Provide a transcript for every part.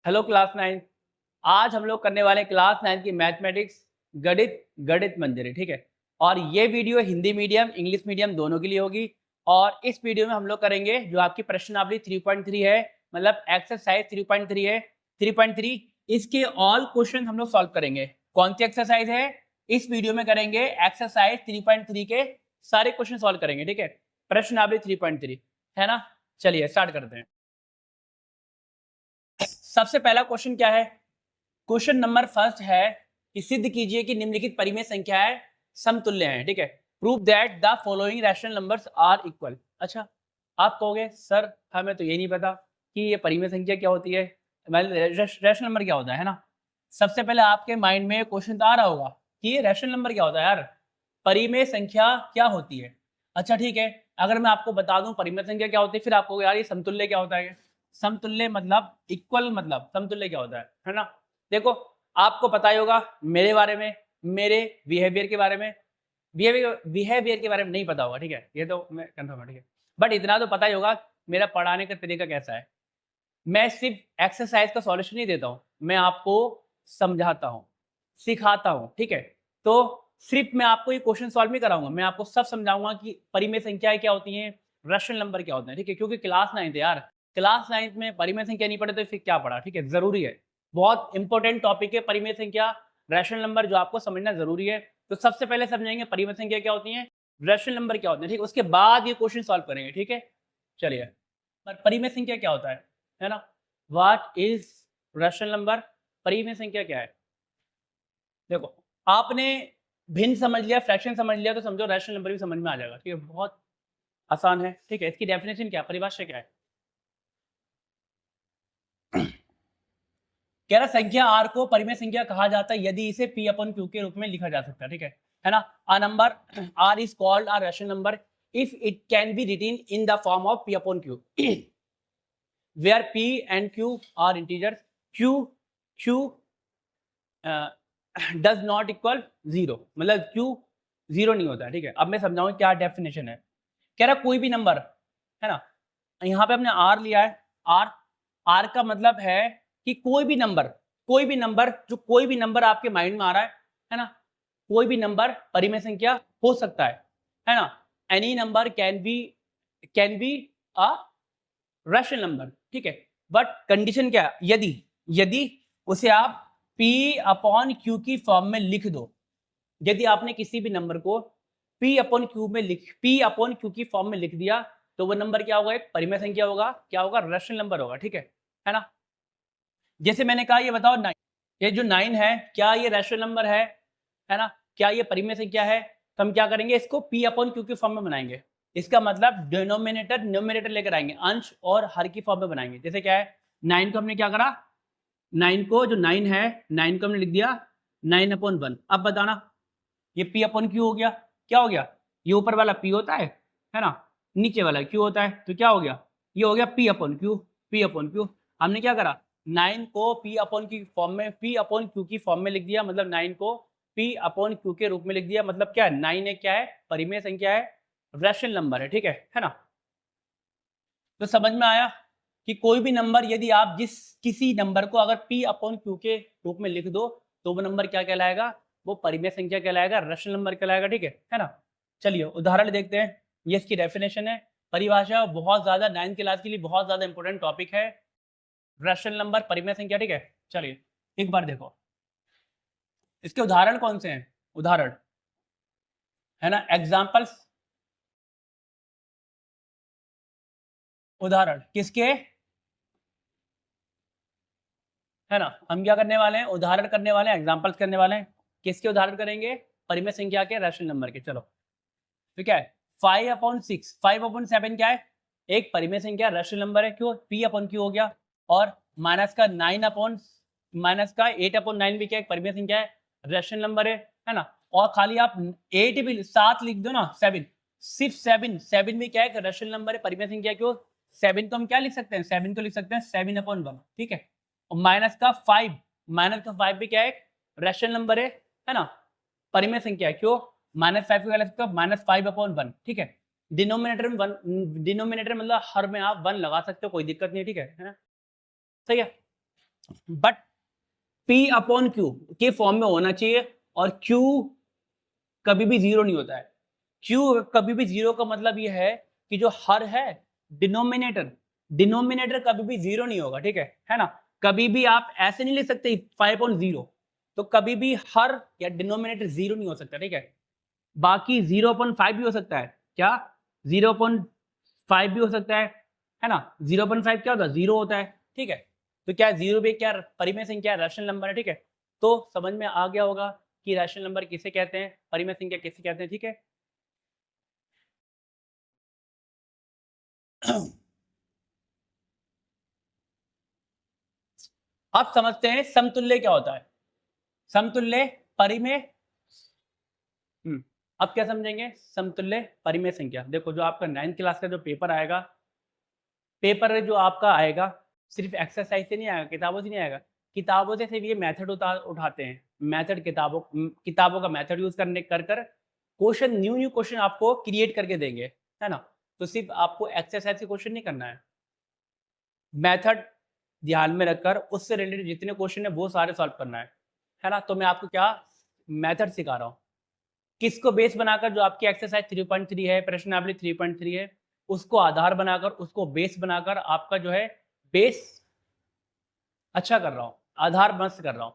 Hello class 9। आज हम लोग करने वाले क्लास 9 की मैथमेटिक्स गणित मंजरी, ठीक है। और ये video Hindi medium English medium दोनों के लिए होगी। और इस वीडियो में हम लोग करेंगे जो आपकी प्रश्नावली 3.3 है, मतलब एक्सरसाइज 3.3 है। 3.3 इसके ऑल क्वेश्चन हम लोग सॉल्व करेंगे। कौन सी एक्सरसाइज है? इस वीडियो में करेंगे एक्सरसाइज 3.3 के सारे क्वेश्चन सॉल्व करेंगे, ठीक है। प्रश्नावली 3.3 है ना। चलिए स्टार्ट करते हैं। सबसे पहला क्वेश्चन क्या है? क्वेश्चन नंबर फर्स्ट है कि सिद्ध कीजिए कि निम्नलिखित परिमेय संख्याएं समतुल्य हैं, ठीक है। Prove that the following rational numbers are equal. अच्छा, आप कहोगे सर हमें तो ये नहीं पता कि ये परिमेय संख्या क्या होती है, रैशनल नंबर क्या होता है ना। सबसे पहले आपके माइंड में क्वेश्चन तो आ रहा होगा कि ये रैशनल नंबर क्या होता है यार, परिमेय संख्या क्या होती है। अच्छा ठीक है, अगर मैं आपको बता दूं परिमेय संख्या क्या होती है, फिर आप कहोगे यार ये समतुल्य क्या होता है। समतुल्य मतलब इक्वल, मतलब समतुल्य क्या होता है ना। देखो, आपको पता ही होगा मेरे बारे में, मेरे बिहेवियर के बारे में। बिहेवियर के बारे में नहीं पता होगा, ठीक है, ये तो मैं कंफर्म है, ठीक है। बट इतना तो पता ही होगा मेरा पढ़ाने का तरीका कैसा है। मैं सिर्फ एक्सरसाइज का सॉल्यूशन नहीं देता हूँ, मैं आपको समझाता हूँ, सिखाता हूँ, ठीक है। तो सिर्फ मैं आपको ये क्वेश्चन सॉल्व नहीं कराऊंगा, मैं आपको सब समझाऊंगा कि परिमेय संख्याएं क्या होती हैं, रैशनल नंबर क्या होते हैं, ठीक है। क्योंकि क्लास 9 है यार, क्लास 9 में परिमेय संख्या नहीं पढ़े तो फिर क्या पढ़ा, ठीक है। जरूरी है, बहुत इंपॉर्टेंट टॉपिक है परिमेय संख्या, रैशनल नंबर, जो आपको समझना जरूरी है। तो सबसे पहले समझेंगे परिमेय संख्या क्या होती है, रैशनल नंबर क्या होते हैं, ठीक है। उसके बाद ये क्वेश्चन सॉल्व करेंगे, ठीक है। चलिए, पर परिमेय संख्या क्या होता है ना। व्हाट इज रैशनल नंबर, परिमेय संख्या क्या है। देखो, आपने भिन्न समझ लिया, फ्रैक्शन समझ लिया, तो समझो रैशनल नंबर भी समझ में आ जाएगा, ठीक है। बहुत आसान है, ठीक है। इसकी डेफिनेशन क्या, परिभाषा क्या है। कह रहा संख्या आर को परिमेय संख्या कहा जाता है यदि इसे पी अपन क्यू के रूप में लिखा जा सकता है, ठीक है ना। A number R is called a rational number if it can be written in the form of P upon Q where P and Q are integers. Q Q does not equal zero, मतलब Q zero नहीं होता है, ठीक है। अब मैं समझाऊंगा क्या डेफिनेशन है। कह रहा कोई भी नंबर है ना, यहाँ पे हमने आर लिया है। आर आर का मतलब है कि कोई भी नंबर, कोई भी नंबर, जो कोई भी नंबर आपके माइंड में आ रहा है ना, कोई भी नंबर परिमेय संख्या हो सकता है ना। Any number can be a rational number, ठीक है। बट कंडीशन क्या है, यदि यदि उसे आप P अपॉन Q की फॉर्म में लिख दो। यदि आपने किसी भी नंबर को P अपॉन Q की फॉर्म में लिख दिया, तो वो नंबर क्या होगा, एक परिमेय संख्या होगा, क्या होगा, रैशनल नंबर होगा, ठीक है ना। जैसे मैंने कहा, ये बताओ 9, ये जो 9 है क्या ये रैशनल नंबर है ना, क्या ये परिमेय संख्या है। तो हम क्या करेंगे, इसको P अपॉन Q की फॉर्म में बनाएंगे। इसका मतलब डिनोमिनेटर न्यूमिनेटर लेकर आएंगे, अंश और हर की फॉर्म में बनाएंगे। जैसे क्या है, 9 को हमने क्या करा, 9 को, जो 9 है, 9 को हमने लिख दिया 9/1। अब बताना, ये P अपॉन Q हो गया, क्या हो गया, ये ऊपर वाला P होता है ना, नीचे वाला Q होता है, तो क्या हो गया, ये हो गया P upon Q। P upon Q हमने क्या करा, 9 को P अपॉन की फॉर्म में, P अपॉन Q की फॉर्म में लिख दिया, मतलब 9 को P अपॉन Q के रूप में लिख दिया। मतलब क्या है, 9 एक क्या है, परिमेय संख्या है, रैशनल नंबर है, ठीक है ना। तो समझ में आया कि कोई भी नंबर यदि आप किसी नंबर को अगर P अपॉन Q के रूप में लिख दो, तो वो नंबर क्या कहलाएगा, वो परिमेय संख्या कहलाएगा, रैशनल नंबर कहलाएगा, ठीक है ना। चलिए उदाहरण देखते हैं। ये इसकी डेफिनेशन है, परिभाषा, बहुत ज्यादा 9th क्लास के लिए बहुत ज्यादा इंपॉर्टेंट टॉपिक है, रैशनल नंबर, परिमेय संख्या, ठीक है। चलिए एक बार देखो, इसके उदाहरण कौन से हैं, उदाहरण है ना, एग्जाम्पल्स, उदाहरण किसके, है ना। हम क्या करने वाले हैं, उदाहरण करने वाले हैं, एग्जाम्पल्स करने वाले हैं। किसके उदाहरण करेंगे, परिमेय संख्या के, रैशनल नंबर के। चलो तो क्या है, 5/6, 5/7 क्या है, एक परिमेय संख्या, रैशनल नंबर है, क्यों, P अपॉन Q हो गया। और माइनस का 8/9 भी क्या है, एक परिमेय संख्या है, रैशनल नंबर है ना। और खाली आप 8 भी साथ लिख दो ना, 7, सिर्फ 7 भी क्या है, रैशनल नंबर है, परिमेय संख्या। क्यों, 7 को हम क्या लिख सकते हैं, 7 को लिख सकते हैं 7/1, ठीक है। और माइनस का 5 भी क्या है, रैशनल नंबर है ना, परिमेय संख्या। क्यों, -5 को क्या लिख सकते हो, -5/1, ठीक है। डिनोमिनेटर में 1, डिनोमिनेटर मतलब हर में आप 1 लगा सकते हो, कोई दिक्कत नहीं है, ठीक है ना, सही है। बट P अपॉन Q के फॉर्म में होना चाहिए, और Q कभी भी जीरो नहीं होता है। Q कभी भी जीरो का मतलब ये है कि जो हर है डिनोमिनेटर कभी भी जीरो नहीं होगा, ठीक है ना। कभी भी आप ऐसे नहीं लिख सकते 5/0, तो कभी भी हर या डिनोमिनेटर जीरो नहीं हो सकता, ठीक है। बाकी 0/5 भी हो सकता है, क्या 0/5 भी हो सकता है ना। 0/5 क्या होता है, जीरो होता है, ठीक है। तो क्या जीरो भी क्या परिमेय संख्या रैशनल नंबर है, ठीक है। तो समझ में आ गया होगा कि रैशनल नंबर किसे कहते हैं, परिमेय संख्या किसे कहते हैं, ठीक है। अब समझते हैं समतुल्य क्या होता है। समतुल्य परिमेय, अब क्या समझेंगे, समतुल्य परिमेय संख्या। देखो जो आपका 9th क्लास का जो पेपर आएगा, पेपर जो आपका आएगा सिर्फ एक्सरसाइज से नहीं आएगा, किताबों से नहीं आएगा। किताबों से सिर्फ ये मेथड उठाते हैं, मेथड किताबों का मेथड यूज करने कर क्वेश्चन, न्यू क्वेश्चन आपको क्रिएट करके देंगे, है ना। तो सिर्फ आपको एक्सरसाइज के क्वेश्चन नहीं करना है, मेथड ध्यान में रखकर उससे रिलेटेड जितने क्वेश्चन है वो सारे सॉल्व करना है ना। तो मैं आपको क्या मेथड सिखा रहा हूँ, किसको बेस बनाकर, जो आपकी एक्सरसाइज 3.3 है, प्रश्नावली 3.3 है, उसको आधार बनाकर, उसको बेस बनाकर आपका जो है बेस अच्छा कर रहा हूँ, आधार मस्त कर रहा हूँ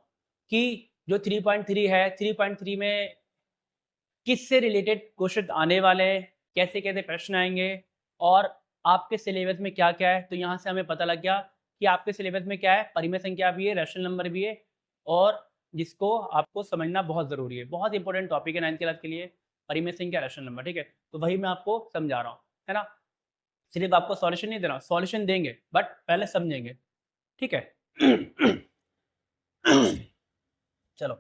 कि जो 3.3 है, 3.3 में किससे रिलेटेड क्वेश्चन आने वाले हैं, कैसे कैसे प्रश्न आएंगे, और आपके सिलेबस में क्या क्या है। तो यहाँ से हमें पता लग गया कि आपके सिलेबस में क्या है, परिमेय संख्या भी है, रैशनल नंबर भी है, और जिसको आपको समझना बहुत ज़रूरी है, बहुत इंपॉर्टेंट टॉपिक है 9th क्लास के लिए, परिमेय संख्या रैशनल नंबर, ठीक है। तो वही मैं आपको समझा रहा हूँ, है ना। सिर्फ आपको सॉल्यूशन नहीं दे रहा हूँ, सॉल्यूशन देंगे बट पहले समझेंगे, ठीक है। चलो,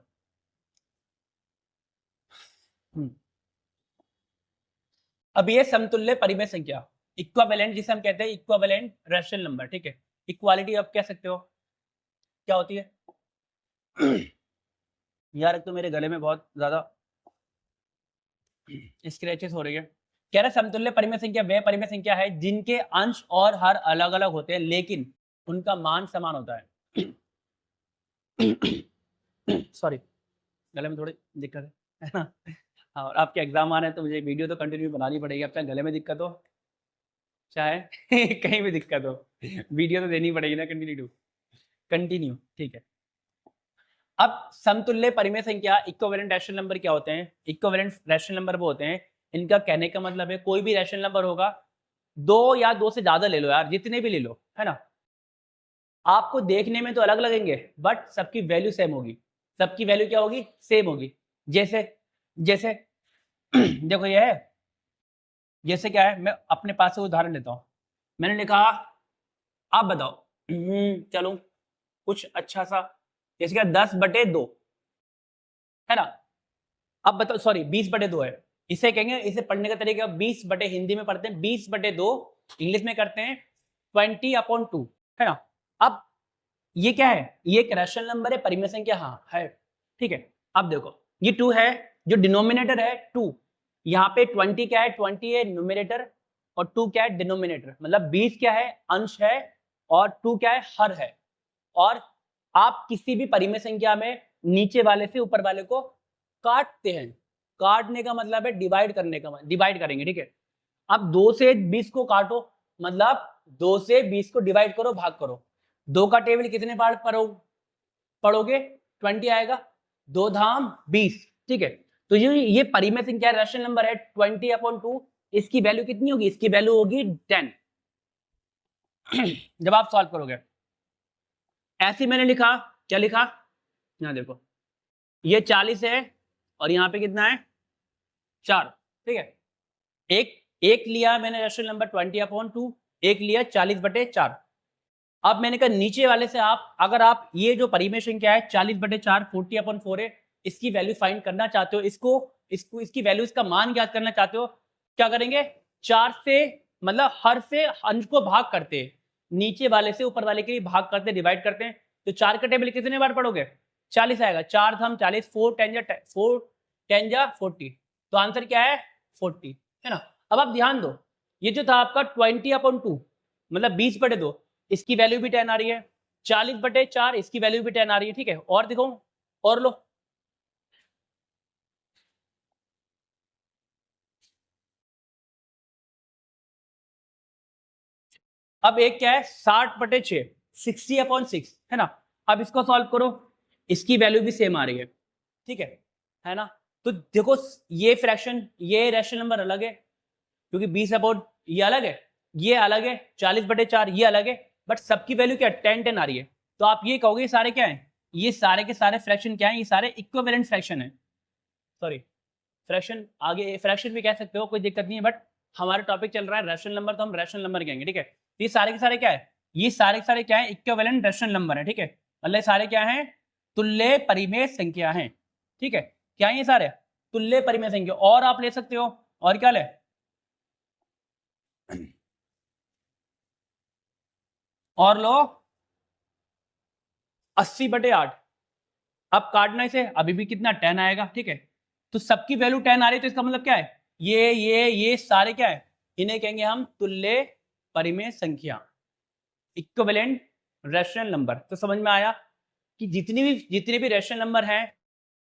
अब ये समतुल्य परिमेय संख्या, इक्विवेलेंट जिसे हम कहते हैं इक्विवेलेंट रैशनल नंबर, ठीक है। इक्वालिटी आप कह सकते हो क्या होती है। यार एक तो मेरे गले में बहुत ज्यादा स्क्रैचेस हो रही है। कह रहा समतुल्य परिमेय संख्या वह परिमेय संख्या है जिनके अंश और हर अलग अलग होते हैं लेकिन उनका मान समान होता है। सॉरी, गले में थोड़ी दिक्कत है ना। हाँ, और आपके एग्जाम आ रहे हैं तो मुझे वीडियो तो कंटिन्यू बनानी पड़ेगी, अब चाहे गले में दिक्कत हो चाहे कहीं भी दिक्कत हो, वीडियो तो देनी पड़ेगी ना, कंटिन्यू, ठीक है। अब समतुल्य परिमेय संख्या इक्विवेलेंट रैशनल नंबर क्या होते हैं, इक्विवेलेंट रैशनल नंबर वो होते हैं, इनका कहने का मतलब है कोई भी रैशनल नंबर होगा, दो या दो से ज्यादा ले लो यार, जितने भी ले लो, है ना। आपको देखने में तो अलग लगेंगे बट सबकी वैल्यू सेम होगी, सबकी वैल्यू क्या होगी, सेम होगी। जैसे जैसे देखो ये है, जैसे क्या है, मैं अपने पास से उदाहरण लेता हूं। मैंने लिखा, आप बताओ, चलो कुछ अच्छा सा, जैसे क्या 10/2, है ना। अब बताओ, सॉरी 20/2 है, इसे कहेंगे, इसे पढ़ने का तरीका 20 हिंदी में पढ़ते हैं, 20/2 इंग्लिश में करते हैं 20/2, है ना। अब ये क्या है, ये एक रैशनल नंबर है, परिमेय संख्या हाँ है, ठीक है। अब देखो ये 2 है, जो डिनोमिनेटर है 2, यहाँ पे 20 क्या है, 20 है न्यूमिनेटर, और 2 क्या है डिनोमिनेटर, मतलब 20 क्या है, अंश है, और 2 क्या है, हर है। और आप किसी भी परिमेय संख्या में नीचे वाले से ऊपर वाले को काटते हैं, काटने का मतलब है डिवाइड करने का, डिवाइड करेंगे, ठीक है। अब 2 से 20 को काटो, मतलब 2 से 20 को डिवाइड करो, भाग करो, 2 का टेबल कितने बार पढ़ोगे, 20 आएगा, 2 धाम 20, ठीक है। तो ये परिमेय संख्या रैशनल नंबर है 20/2, इसकी वैल्यू कितनी होगी, इसकी वैल्यू होगी 10। जब आप सॉल्व करोगे, ऐसे मैंने लिखा, क्या लिखा, यहाँ देखो, ये 40 है और यहाँ पे कितना है 4, ठीक है। एक एक लिया मैंने रैशनल नंबर 20/2, एक लिया 40/4। अब मैंने कहा नीचे वाले से आप, अगर आप ये जो परिमेय संख्या है 40/4 40/4 है, इसकी वैल्यू फाइंड करना चाहते हो, इसकी वैल्यू, इसका मान ज्ञात करना चाहते हो, क्या करेंगे, 4 से, मतलब हर से अंश को भाग करते हैं, नीचे वाले से ऊपर वाले के लिए भाग करते, डिवाइड करते हैं। तो 4 का टेबल कितने बार पढ़ोगे, 40 आएगा, 4 थम 40, 4 10 जा 40, तो आंसर क्या है 40, है ना। अब आप ध्यान दो, ये जो था आपका 20/2, मतलब 20/2, इसकी वैल्यू भी 10 आ रही है, 40/4 इसकी वैल्यू भी 10 आ रही है, ठीक है। और देखो और लो, अब एक क्या है 60/6 60/6 है ना। अब इसको सॉल्व करो, इसकी वैल्यू भी सेम आ रही है, ठीक है ना। तो देखो ये फ्रैक्शन, ये रैशनल नंबर अलग है क्योंकि 20 ये अलग है, ये अलग है, 40/4 ये अलग है, बट सबकी वैल्यू क्या 10 आ रही है। तो आप ये कहोगे सारे क्या है, ये सारे के सारे फ्रैक्शन क्या है, ये सारे इक्विवेलेंट फ्रैक्शन है। सॉरी फ्रैक्शन, आगे फ्रैक्शन भी कह सकते हो, कोई दिक्कत नहीं है, बट हमारा टॉपिक चल रहा है रैशनल नंबर, तो हम रैशनल नंबर कहेंगे, ठीक है। ये सारे के सारे क्या है, ये सारे के सारे क्या है, इक्विवेलेंट रैशनल नंबर है, ठीक है। मतलब सारे क्या है, तुल्य परिमेय संख्या है, ठीक है। क्या है ये सारे तुल्य परिमेय संख्या। और आप ले सकते हो, और क्या ले, और लो 80/8। अब काटना इसे, अभी भी कितना 10 आएगा, ठीक है। तो सबकी वैल्यू 10 आ रही है, तो इसका मतलब क्या है, ये सारे क्या है, इन्हें कहेंगे हम तुल्य परिमेय संख्या, इक्विवेलेंट रैशनल नंबर। तो समझ में आया कि जितने भी रैशनल नंबर हैं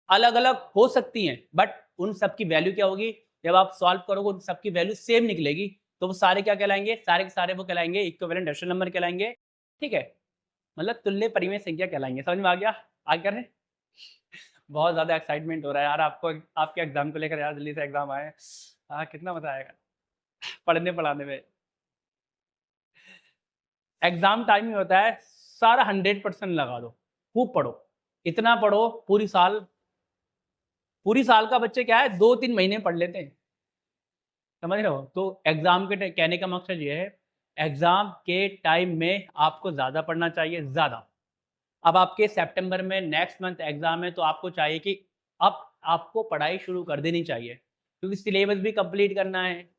अलग अलग हो सकती हैं, बट उन सबकी वैल्यू क्या होगी, जब आप सॉल्व करोगे उन सबकी वैल्यू सेम निकलेगी, तो वो सारे क्या कहलाएंगे, सारे के सारे वो कहलाएंगे इक्विवेलेंट रैशनल नंबर कहलाएंगे, ठीक है। मतलब तुल्य परिमेय संख्या कहलाएंगे। समझ में आ गया, आगे करें। बहुत ज्यादा एक्साइटमेंट हो रहा है यार, आपको आपके एग्जाम को लेकर, यार जल्दी से एग्जाम आए। हाँ कितना मजा आएगा पढ़ने पढ़ाने में। एग्जाम टाइम ही होता है, सारा 100% लगा दो, खूब पढ़ो, इतना पढ़ो पूरी साल का बच्चे क्या है 2-3 महीने पढ़ लेते हैं, समझ रहे हो। तो एग्जाम के कहने का मकसद ये है, एग्जाम के टाइम में आपको ज़्यादा पढ़ना चाहिए, ज़्यादा। अब आपके सितंबर में नेक्स्ट मंथ एग्जाम है, तो आपको चाहिए कि अब आपको पढ़ाई शुरू कर देनी चाहिए, क्योंकि सिलेबस भी कंप्लीट करना है,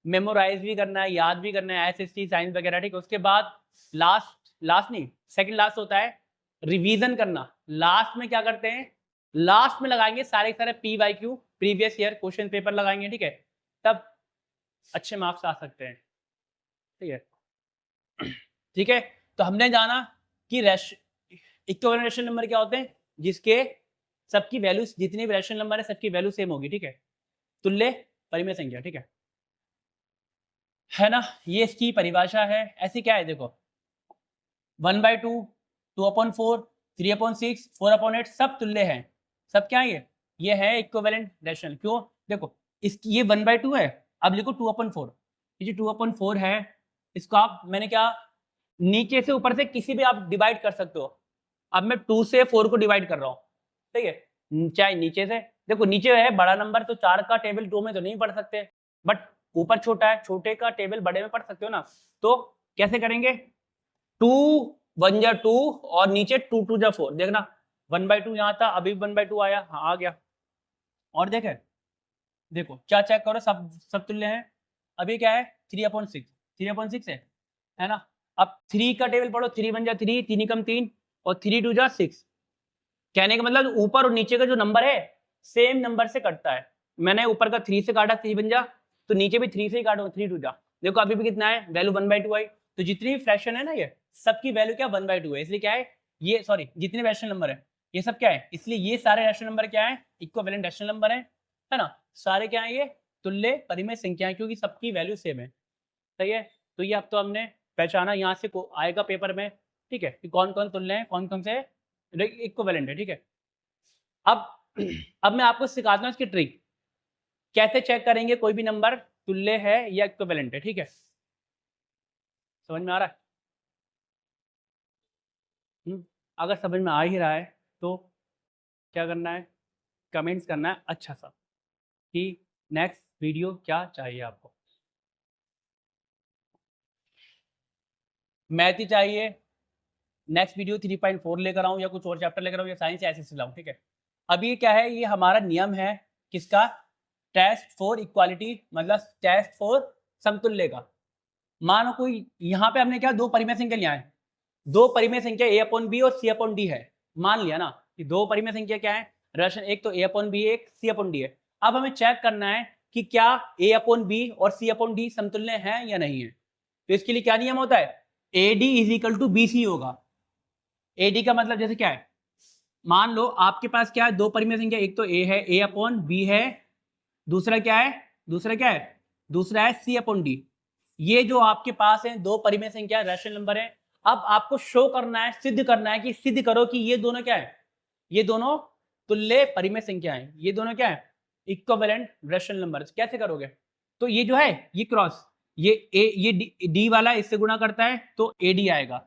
मेमोराइज भी करना है, याद भी करना है, एसएसटी साइंस वगैरह, ठीक है। उसके बाद लास्ट नहीं, सेकंड लास्ट होता है रिवीजन करना। लास्ट में क्या करते हैं, लास्ट में लगाएंगे सारे सारे PYQ previous year question paper लगाएंगे, ठीक है। तब अच्छे मार्क्स आ सकते हैं, ठीक है। ठीक है, तो हमने जाना कि इक्विवेलेंट रैशनल नंबर क्या होते हैं, जिसके सबकी वैल्यू, जितनी भी रैशनल नंबर है सबकी वैल्यू सेम होगी, ठीक है। तुल्य परिमेय संख्या, ठीक है ना। ये इसकी परिभाषा है। ऐसी क्या है देखो, 1/2, 2/4, 3/6, 4/8 सब तुल्य हैं, सब क्या है, ये है इक्विवेलेंट रैशनल। क्यों, देखो इसकी ये 1/2 है, अब लिखो 2/4, ये जो 2/4 है इसको आप, मैंने क्या, नीचे से ऊपर से किसी भी आप डिवाइड कर सकते हो। अब मैं 2 से 4 को डिवाइड कर रहा हूँ, ठीक है, चाहे नीचे से, देखो नीचे है बड़ा नंबर, तो 4 का टेबल 2 में तो नहीं पढ़ सकते, बट ऊपर छोटा है, छोटे का टेबल बड़े में पढ़ सकते हो ना। तो कैसे करेंगे, 2 1 जा 2 और नीचे 2 2 जा 4, देखना 1/2 यहाँ था, अभी 1/2 आया, हाँ आ गया। और देखे, देखो क्या चेक करो, सब तुल्य हैं। अभी क्या है 3/6, 3/6 है ना। अब 3 का टेबल पढ़ो, 3 1 जा 3, 3 कम 3 और 3 2 जा 6। कहने का मतलब ऊपर और नीचे का जो नंबर है सेम नंबर से कटता है। मैंने ऊपर का 3 से काटा 3 बन जा, तो नीचे भी 3 से ही काटो 3 2 जा। देखो अभी भी कितना है, वैल्यू 1/2 आई। तो जितनी भी फ्रैक्शन है ना, ये सबकी वैल्यू क्या 1/2 है, इसलिए क्या है ये, सॉरी जितने रैशनल नंबर है ये सब क्या है, इसलिए ये सारे रैशनल नंबर क्या है, इक्विवेलेंट रैशनल नंबर है ना। सारे क्या है, ये तुल्य परिमेय संख्याएं, क्योंकि सबकी वैल्यू सेम है, सही है। तो ये अब तो हमने पहचाना, यहाँ से आएगा पेपर में, ठीक है, कि कौन कौन तुल्य है, कौन कौन से इक्विवेलेंट है, ठीक है। अब अब मैं आपको सिखाता हूँ इसकी ट्रिक, कैसे चेक करेंगे कोई भी नंबर तुल्य है या इक्विवेलेंट है, ठीक है। समझ में आ रहा है, अगर समझ में आ ही रहा है तो क्या करना है, कमेंट्स करना है अच्छा सा, कि नेक्स्ट वीडियो क्या चाहिए आपको। मैथ ही चाहिए, नेक्स्ट वीडियो 3.4 लेकर आऊँ या कुछ और चैप्टर लेकर आऊँ या साइंस ऐसे से लाऊँ, ठीक है। अभी क्या है, ये हमारा नियम है किसका, टेस्ट फॉर इक्वालिटी, मतलब टेस्ट फॉर समतुल्य का। मानो कोई यहाँ पे हमने क्या, दो परिमेय संख्या लिया है, दो परिमेय संख्या A/B और C/D है, मान लिया ना कि दो परिमेय संख्या क्या है, रैशनल, एक तो A/B एक C/D है। अब हमें चेक करना है कि क्या A/B और C/D समतुल्य है या नहीं है। तो इसके लिए क्या नियम होता है, AD = BC होगा, AD का मतलब जैसे क्या है, मान लो आपके पास क्या है, दो परिमेय संख्या, एक तो A है, A अपॉन B है, दूसरा क्या है, दूसरा है C अपॉन D। ये जो आपके पास है दो परिमेय संख्या रैशनल नंबर है। अब आपको शो करना है, सिद्ध करना है कि सिद्ध करो कि ये दोनों क्या है, ये दोनों तुल्य परिमेय संख्या है, ये दोनों क्या है, इक्विवेलेंट रैशनल नंबर। कैसे करोगे, तो ये जो है ये क्रॉस, ये D वाला इससे गुणा करता है तो AD आएगा,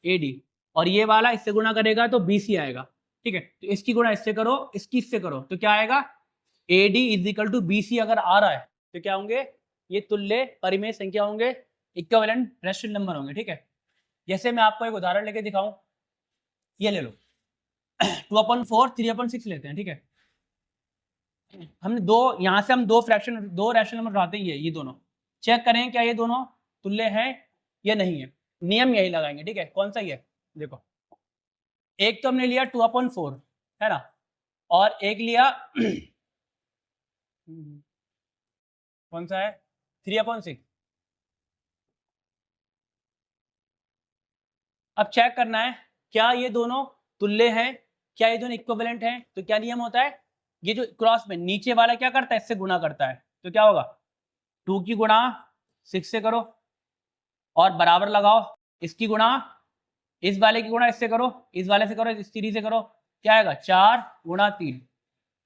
AD, और ये वाला इससे गुणा करेगा तो BC आएगा, ठीक है। तो इसकी गुणा इससे करो, इसकी इससे करो, तो क्या आएगा, AD is equal to BC अगर आ रहा है तो क्या होंगे, ये तुल्य परिमेय संख्या होंगे, इक्विवेलेंट रैशनल नंबर होंगे, ठीक है। जैसे मैं आपको एक उदाहरण लेके दिखाऊं, ये ले लो 2/4 3/6 लेते हैं, ठीक है। हमने दो, यहां से हम दो रैशनल नंबर उठाते हैं, ये दोनों चेक करें क्या ये दोनों तुल्य है या नहीं है। नियम यही लगाएंगे, ठीक है। कौन सा ये, देखो एक तो हमने लिया 2/4 है ना, और एक लिया कौन सा है 3/6। अब चेक करना है क्या ये दोनों तुल्य हैं, क्या ये दोनों इक्विवेलेंट हैं। तो क्या नियम होता है, ये जो क्रॉस में नीचे वाला क्या करता है, इससे गुणा करता है, तो क्या होगा 2 की गुणा 6 से करो और बराबर लगाओ, इसकी गुणा इस वाले की गुणा इससे करो, इस वाले से करो, इस 3 से करो, क्या आएगा 4 गुणा 3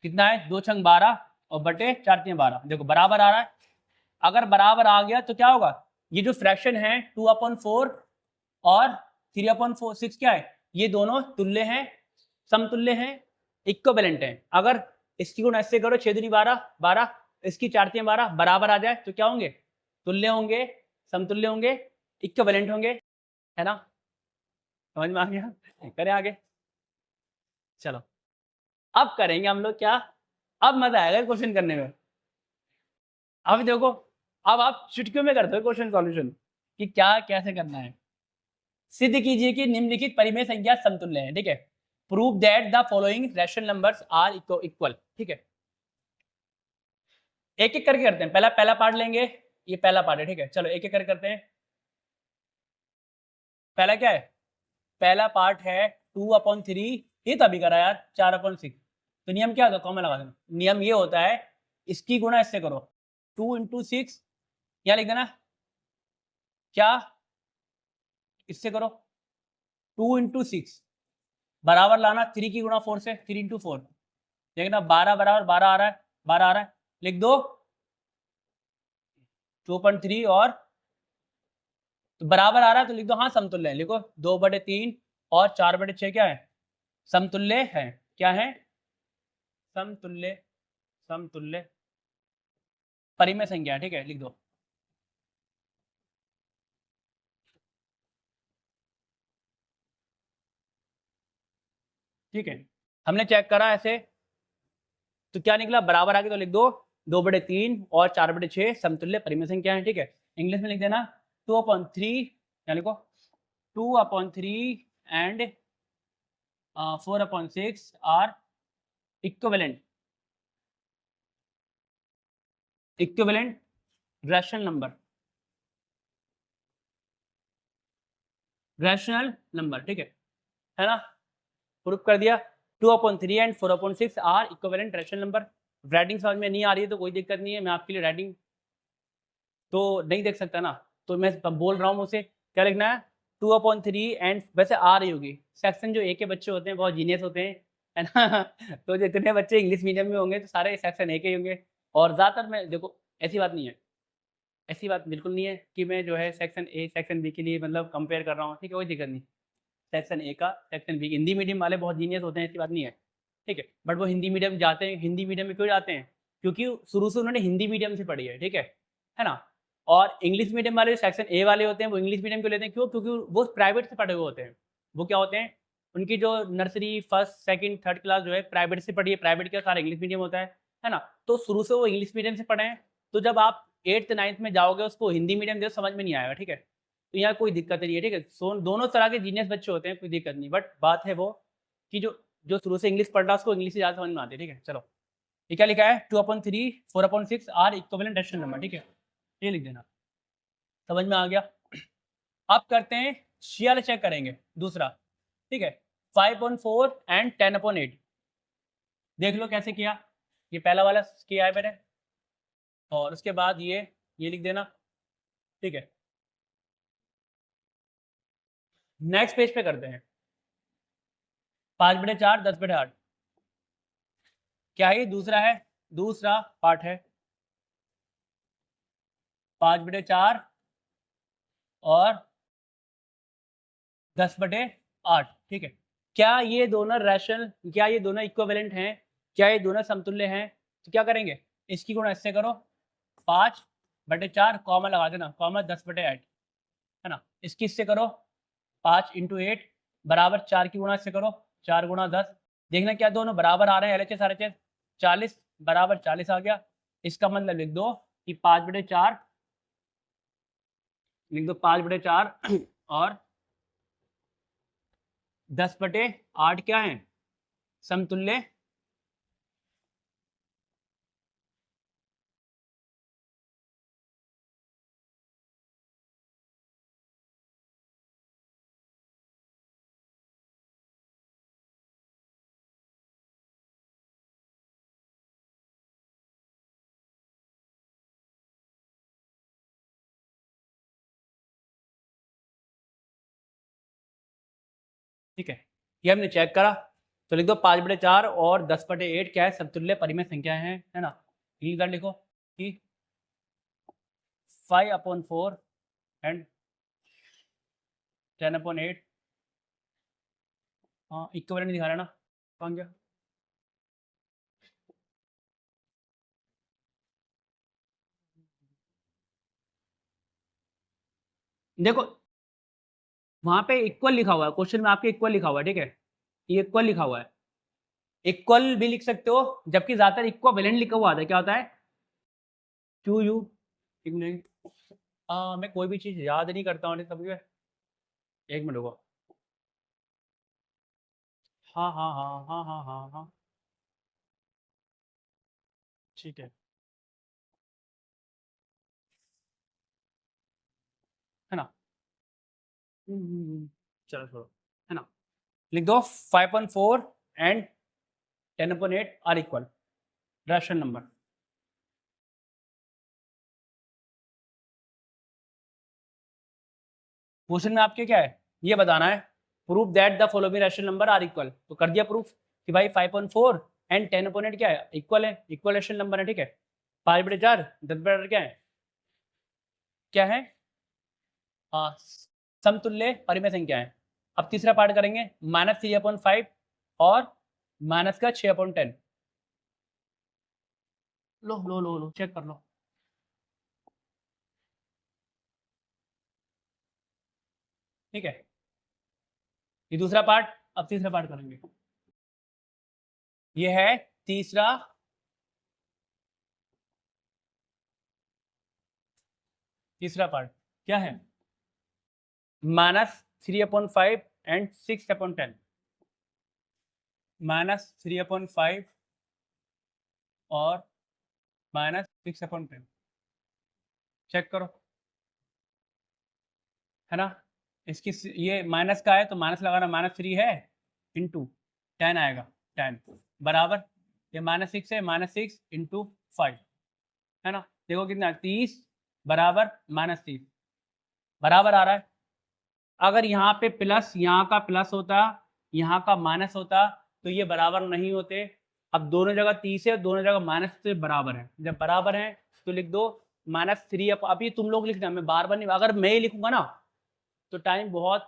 कितना है 2 छंग 12 और बटे 4 3 12। देखो बराबर आ रहा है, अगर बराबर आ गया तो क्या होगा, ये जो फ्रैक्शन है 2/4 और 3/6 क्या है, ये दोनों तुल्य हैं, समतुल्य हैं, इक्विवेलेंट हैं। अगर इसकी गुणा इससे करो 6 दूनी 12 12, इसकी 4 3 12 बराबर आ जाए तो क्या होंगे, तुल्य होंगे, समतुल्य होंगे, इक्विवेलेंट होंगे, है ना। समझ में आ गया, करें आगे, चलो अब करेंगे हम लोग क्या, अब मजा आएगा क्वेश्चन करने में। अब देखो, अब आप चुटकियों में करते हो क्वेश्चन सॉल्यूशन कि क्या कैसे करना है। सिद्ध कीजिए कि निम्नलिखित परिमेय संख्या समतुल्य है, ठीक है। Prove that the following rational numbers are equal, ठीक है। एक एक करके करते हैं, पहला पार्ट लेंगे, ये पहला पार्ट है, ठीक है। चलो एक एक करके करते हैं। पहला क्या है, पहला पार्ट है 2/3, ये तो अभी करा यार 4/6। तो नियम क्या होता है, कॉमन लगा देना। नियम ये होता है इसकी गुणा इससे करो, 2 × 6 यहाँ लिख देना, क्या इससे करो 2 × 6 बराबर लाना 3 की गुणा 4 से, 3 × 4 देखना 12 बराबर 12 आ रहा है, 12 आ रहा है, लिख दो 2.3 और तो बराबर आ रहा है तो लिख दो हाँ समतुल्य है, लिखो 2/3 और 4/6 क्या है, समतुल्य है, क्या है, समतुल्य, समतुल्य परिमेय संख्या, ठीक है, लिख दो। ठीक है, हमने चेक करा ऐसे, तो क्या निकला बराबर आ गया, तो लिख दो 2/3 और 4/6 समतुल्य परिमेय संख्या है, ठीक है। इंग्लिश में लिख देना 2/3, क्या लिखो 2/3 and 4/6 are equivalent rational number, rational number, ठीक है ना। प्रूफ कर दिया 2/3 and 4/6 are equivalent rational number. Writing समझ में नहीं आ रही है तो कोई दिक्कत नहीं है, मैं आपके लिए राइटिंग तो नहीं देख सकता ना, तो मैं बोल रहा हूँ उसे क्या लिखना है 2/3 एंड वैसे आ रही होगी। सेक्शन जो ए के बच्चे होते हैं बहुत जीनियस होते हैं, है ना तो जितने बच्चे इंग्लिश मीडियम में होंगे तो सारे सेक्शन ए के ही होंगे। और ज़्यादातर मैं देखो ऐसी बात नहीं है, ऐसी बात बिल्कुल नहीं है कि मैं जो है सेक्शन ए सेक्शन बी के लिए मतलब कंपेयर कर रहा हूँ, ठीक है, कोई दिक्कत नहीं। सेक्शन ए का सेक्शन बी, हिंदी मीडियम वाले बहुत जीनियस होते हैं, ऐसी बात नहीं है, ठीक है। बट वो हिंदी मीडियम जाते हैं, हिंदी मीडियम में क्यों जाते हैं, क्योंकि शुरू से उन्होंने हिंदी मीडियम से पढ़ी है, ठीक है ना। और इंग्लिश मीडियम वाले सेक्शन ए वाले होते हैं वो इंग्लिश मीडियम क्यों लेते हैं, क्यों, क्योंकि वो प्राइवेट से पढ़े हुए होते हैं। वो क्या होते हैं, उनकी जो nursery first second third class जो है प्राइवेट से पढ़ी है, प्राइवेट का सारा इंग्लिश मीडियम होता है ना। तो शुरू से वो इंग्लिश मीडियम से पढ़े हैं, तो जब आप 8th 9th में जाओगे उसको हिंदी मीडियम दे समझ में नहीं आएगा, ठीक है। तो यहाँ कोई दिक्कत नहीं है, ठीक है। दोनों तरह के जीनियस बच्चे होते हैं, कोई दिक्कत नहीं। बट बात है वो कि जो जो शुरू से इंग्लिश पढ़ रहा है उसको इंग्लिश ज़्यादा समझ में आती है, ठीक है। चलो ये क्या लिखा है 2/3 4/6 आर इक्विवेलेंट रैशनल नंबर, ठीक है, ये लिख देना, समझ में आ गया। अब करते हैं शेयर चेक करेंगे दूसरा, ठीक है, 5/4 एंड 10/8। देख लो कैसे किया, ये पहला वाला किया है मैंने, और उसके बाद ये लिख देना, ठीक है। नेक्स्ट पेज पे करते हैं, 5/4 10/8। क्या है ये? दूसरा है, दूसरा पार्ट है 5/4 और 10/8, ठीक है। क्या ये दोनों रैशनल, क्या ये दोनों इक्विवेलेंट हैं, क्या ये दोनों समतुल्य हैं? तो क्या करेंगे, इसकी गुणा इससे करो, 5/4 कॉमा लगा देना, कॉमा 10/8, है ना। इसकी इससे करो 5 × 8 बराबर 4 की गुणा इससे करो, 4 × 10। देखना क्या दोनों बराबर आ रहे हैं, LHS RHS 40 बराबर 40 आ गया। इसका मतलब लिख दो कि 5/4 लिख दो, 5/4 और 10/8 क्या है, समतुल्य ठीक है। ये हमने चेक करा, तो लिख दो 5/4 और 10/8 क्या है, समतुल्य परिमेय संख्या है ना। इधर लिखो कि 5/4 एंड 10/8, हाँ इक्विवेलेंट दिखा रहा है ना, कौन गया? देखो वहां पे इक्वल लिखा हुआ है, क्वेश्चन में आपके इक्वल लिखा हुआ है, ठीक है, ये इक्वल लिखा हुआ है। इक्वल भी लिख सकते हो, जबकि ज्यादातर इक्विवेलेंट लिखा हुआ आता है, क्या होता है, QU। एक मिनट, मैं कोई भी चीज याद नहीं करता हूँ कभी, एक मिनट रुको। हाँ हाँ हाँ हाँ हाँ हाँ हाँ, ठीक है ना। चलो छोड़ो, है ना। लिख दो 5/4 and 10/8 are equal rational number. Question में आपके क्या है, ये बताना है, proof that the following rational number are equal. तो कर दिया प्रूफ कि भाई 5/4 एंड 10/8 क्या है, इक्वल है, इक्वल रैशनल नंबर है, ठीक है। 5/4 10/8 क्या है, क्या है, हाँ समतुल्य परिमेय संख्या है। अब तीसरा पार्ट करेंगे, -3/5 और माइनस का 6/10। लो चेक कर लो, ठीक है। ये दूसरा पार्ट, अब तीसरा पार्ट करेंगे। ये है तीसरा, तीसरा पार्ट क्या है, -3/5 एंड 6/10, -3/5 और -6/10। चेक करो, है ना। इसकी ये माइनस का है तो माइनस लगाना, -3 है इंटू 10 आएगा, 10 बराबर, ये -6 है, -6 इंटू 5, है ना। देखो कितना, 30 बराबर -30 बराबर आ रहा है। अगर यहाँ पे प्लस, यहाँ का प्लस होता, यहाँ का माइनस होता, तो ये बराबर नहीं होते। अब दोनों जगह 30 है, दोनों जगह माइनस से बराबर है, जब बराबर है तो लिख दो -3। अब ये तुम लोग लिखना, मैं बार बार नहीं, अगर मैं ही लिखूंगा ना तो टाइम बहुत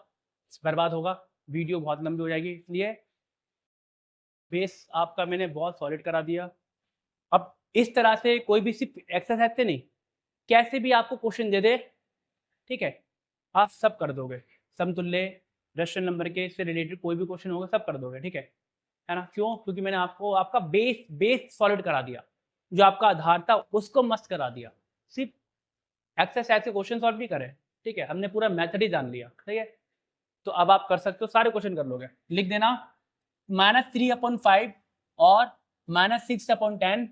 बर्बाद होगा, वीडियो बहुत लंबी हो जाएगी, इसलिए बेस आपका मैंने बहुत सॉलिड करा दिया। अब इस तरह से कोई भी सिर्फ एक्सरसाइज से नहीं, कैसे भी आपको क्वेश्चन दे दे, ठीक है, आप सब कर दोगे, समतुल्य रेशनल नंबर के से रिलेटेड कोई भी क्वेश्चन होगा सब कर दोगे, ठीक है ना। क्यों? क्योंकि मैंने आपको आपका बेस सॉलिड करा दिया, जो आपका आधार था उसको मस्त करा दिया। सिर्फ एक्सरसाइज के क्वेश्चन सॉल्व भी करें, ठीक है, हमने पूरा मेथड ही जान लिया, ठीक है। तो अब आप कर सकते हो, सारे क्वेश्चन कर लोगे। लिख देना -3/5 और -6/10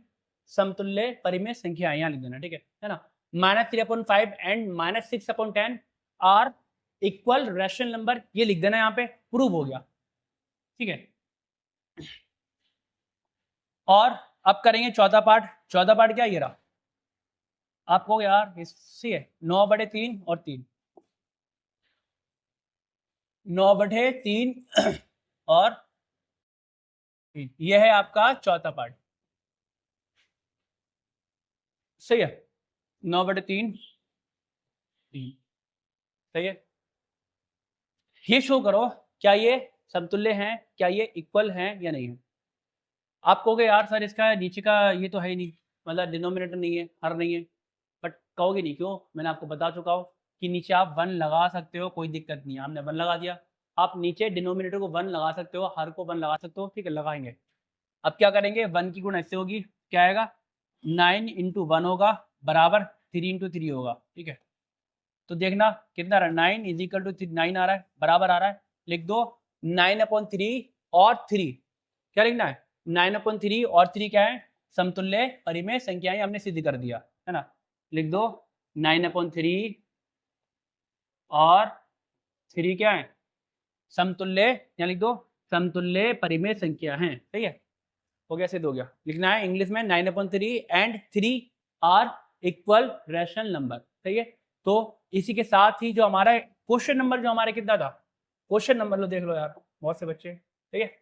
समतुल्य परिमेय संख्या, यहाँ लिख देना, ठीक है ना। -3/5 and -6/10 are equal rational number, ये लिख देना, यहाँ पे प्रूव हो गया। ठीक है। और अब करेंगे चौथा पार्ट। चौथा पार्ट क्या, ये रहा। आप कहोगे यार इससे है 9/3 और 3, 9/3 और 3, ये है आपका चौथा पार्ट। सही है, 9/3 3, सही है। ये शो करो क्या ये समतुल्य हैं, क्या ये इक्वल हैं या नहीं है। आप कहोगे यार सर इसका नीचे का ये तो है ही नहीं, मतलब डिनोमिनेटर नहीं है, हर नहीं है। बट कहोगे नहीं, क्यों? मैंने आपको बता चुका हूँ कि नीचे आप 1 लगा सकते हो, कोई दिक्कत नहीं है। आपने 1 लगा दिया, आप नीचे डिनोमिनेटर को 1 लगा सकते हो, हर को 1 लगा सकते हो, ठीक है, लगाएंगे। अब क्या करेंगे, 1 की गुण ऐसे होगी, क्या आएगा, 9 × 1 होगा बराबर 3 × 3 होगा, ठीक है। तो देखना कितना आ रहा है, 9 = 9 आ रहा है, बराबर आ रहा है। लिख दो 9/3 और 3, क्या लिखना है, 9/3 और 3 क्या है, समतुल्य परिमेय संख्याएं, हमने सिद्ध कर दिया है ना। लिख दो 9/3 और 3 क्या है, समतुल्य, या लिख दो समतुल्य परिमेय संख्या हैं, सही है। हो गया, सिद्ध हो गया। लिखना है इंग्लिश में 9/3 and 3 are equal rational number, सही है। तो इसी के साथ ही जो हमारा क्वेश्चन नंबर जो हमारे कितना था, क्वेश्चन नंबर लो देख लो यार, बहुत से बच्चे, ठीक है।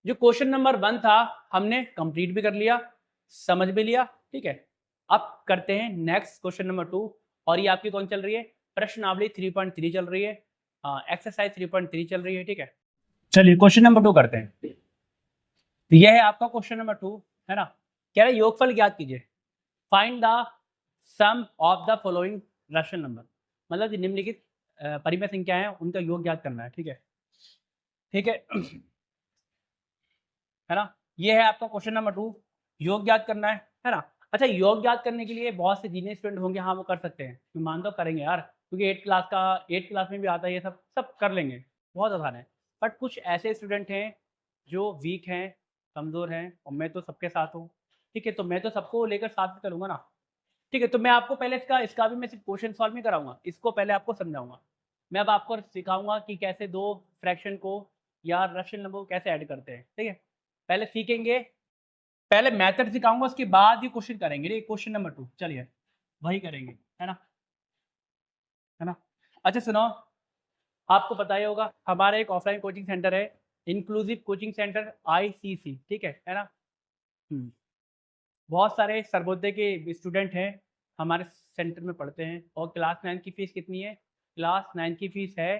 जो क्वेश्चन नंबर 1 था हमने कंप्लीट भी कर लिया, समझ भी लिया, ठीक है। अब करते हैं नेक्स्ट क्वेश्चन नंबर 2, और ये आपकी कौन चल रही है, प्रश्नावली 3.3 चल रही है, एक्सरसाइज 3.3 चल रही है, ठीक है। चलिए क्वेश्चन नंबर 2 करते हैं। तो यह है आपका क्वेश्चन नंबर 2, है ना। कह रहा है योगफल ज्ञात कीजिए, find the sum of the following rational number, मतलब निम्नलिखित परिमेय संख्या है उनका योग ज्ञात करना है, ठीक है, ठीक है। है ना, ये है आपका क्वेश्चन नंबर 2, योग ज्ञात करना है ना। अच्छा, योग ज्ञात करने के लिए बहुत से जीनियस स्टूडेंट होंगे, हाँ वो कर सकते हैं, मैं मानता हूँ करेंगे यार, क्योंकि 8th क्लास में भी आता है ये सब, सब कर लेंगे, बहुत आसान है। बट कुछ ऐसे स्टूडेंट हैं जो वीक हैं, कमज़ोर हैं, और मैं तो सबके साथ हूँ, ठीक है, तो मैं तो सबको लेकर साथ में चलूँगा ना, ठीक है। तो मैं आपको पहले इसका भी मैं सिर्फ क्वेश्चन सॉल्व नहीं कराऊंगा, इसको पहले आपको समझाऊंगा। मैं अब आपको सिखाऊंगा कि कैसे दो फ्रैक्शन को या रैशनल नंबर को कैसे ऐड करते हैं, ठीक है। पहले सीखेंगे, पहले मेथड सिखाऊंगा, उसके बाद ही क्वेश्चन करेंगे, ठीक, क्वेश्चन नंबर 2 चलिए वही करेंगे, है ना, है ना। अच्छा सुनो, आपको पता ही होगा हमारा एक ऑफलाइन कोचिंग सेंटर है, इंक्लूसिव कोचिंग सेंटर ICC, ठीक है ना। बहुत सारे सर्वोदय के स्टूडेंट हैं हमारे सेंटर में पढ़ते हैं, और क्लास 9 की फ़ीस कितनी है, क्लास 9 की फ़ीस है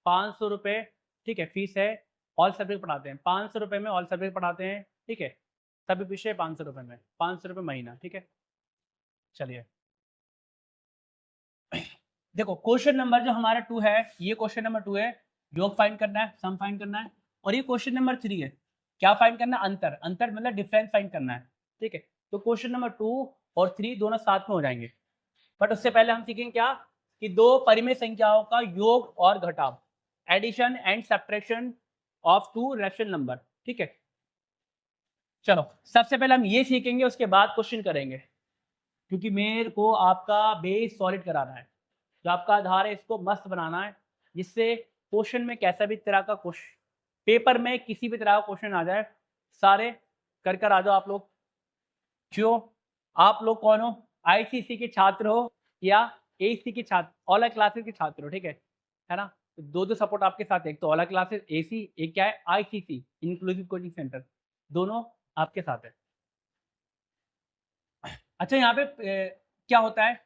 500 रुपये, ठीक है, फ़ीस है। ऑल सब्जेक्ट पढ़ाते हैं 500 रुपये में, ऑल सब्जेक्ट पढ़ाते हैं, ठीक है, सभी विषय 500 रुपये में, 500 रुपये महीना, ठीक है। चलिए देखो क्वेश्चन नंबर जो हमारा 2 है, ये क्वेश्चन नंबर 2 है, योग फाइंड करना है, सम फाइंड करना है। और ये क्वेश्चन नंबर 3 है, क्या फाइंड करना है, अंतर, अंतर मतलब डिफरेंस फाइंड करना है, ठीक है। तो क्वेश्चन नंबर 2 और 3 दोनों साथ में हो जाएंगे। बट उससे पहले हम सीखेंगे क्या, कि दो परिमेय संख्याओं का योग और घटाव, addition and subtraction of two rational number, ठीक है। चलो सबसे पहले हम ये सीखेंगे, उसके बाद क्वेश्चन करेंगे, क्योंकि मेरे को आपका बेस सॉलिड कराना है, जो आपका आधार है इसको मस्त बनाना है, जिससे क्वेश्चन में कैसा भी तरह का क्वेश्चन, पेपर में किसी भी तरह का क्वेश्चन आ जाए, सारे कर आ जाओ आप लोग। क्यों, आप लोग कौन हो, ICC के छात्र हो या AC के छात्र, ऑल क्लासेस के छात्र हो, ठीक है ना। दो दो सपोर्ट आपके साथ है, एक तो ऑल क्लासेस AC, एक क्या है ICC इंक्लूसिव कोचिंग सेंटर, दोनों आपके साथ है। अच्छा यहाँ पे क्या होता है,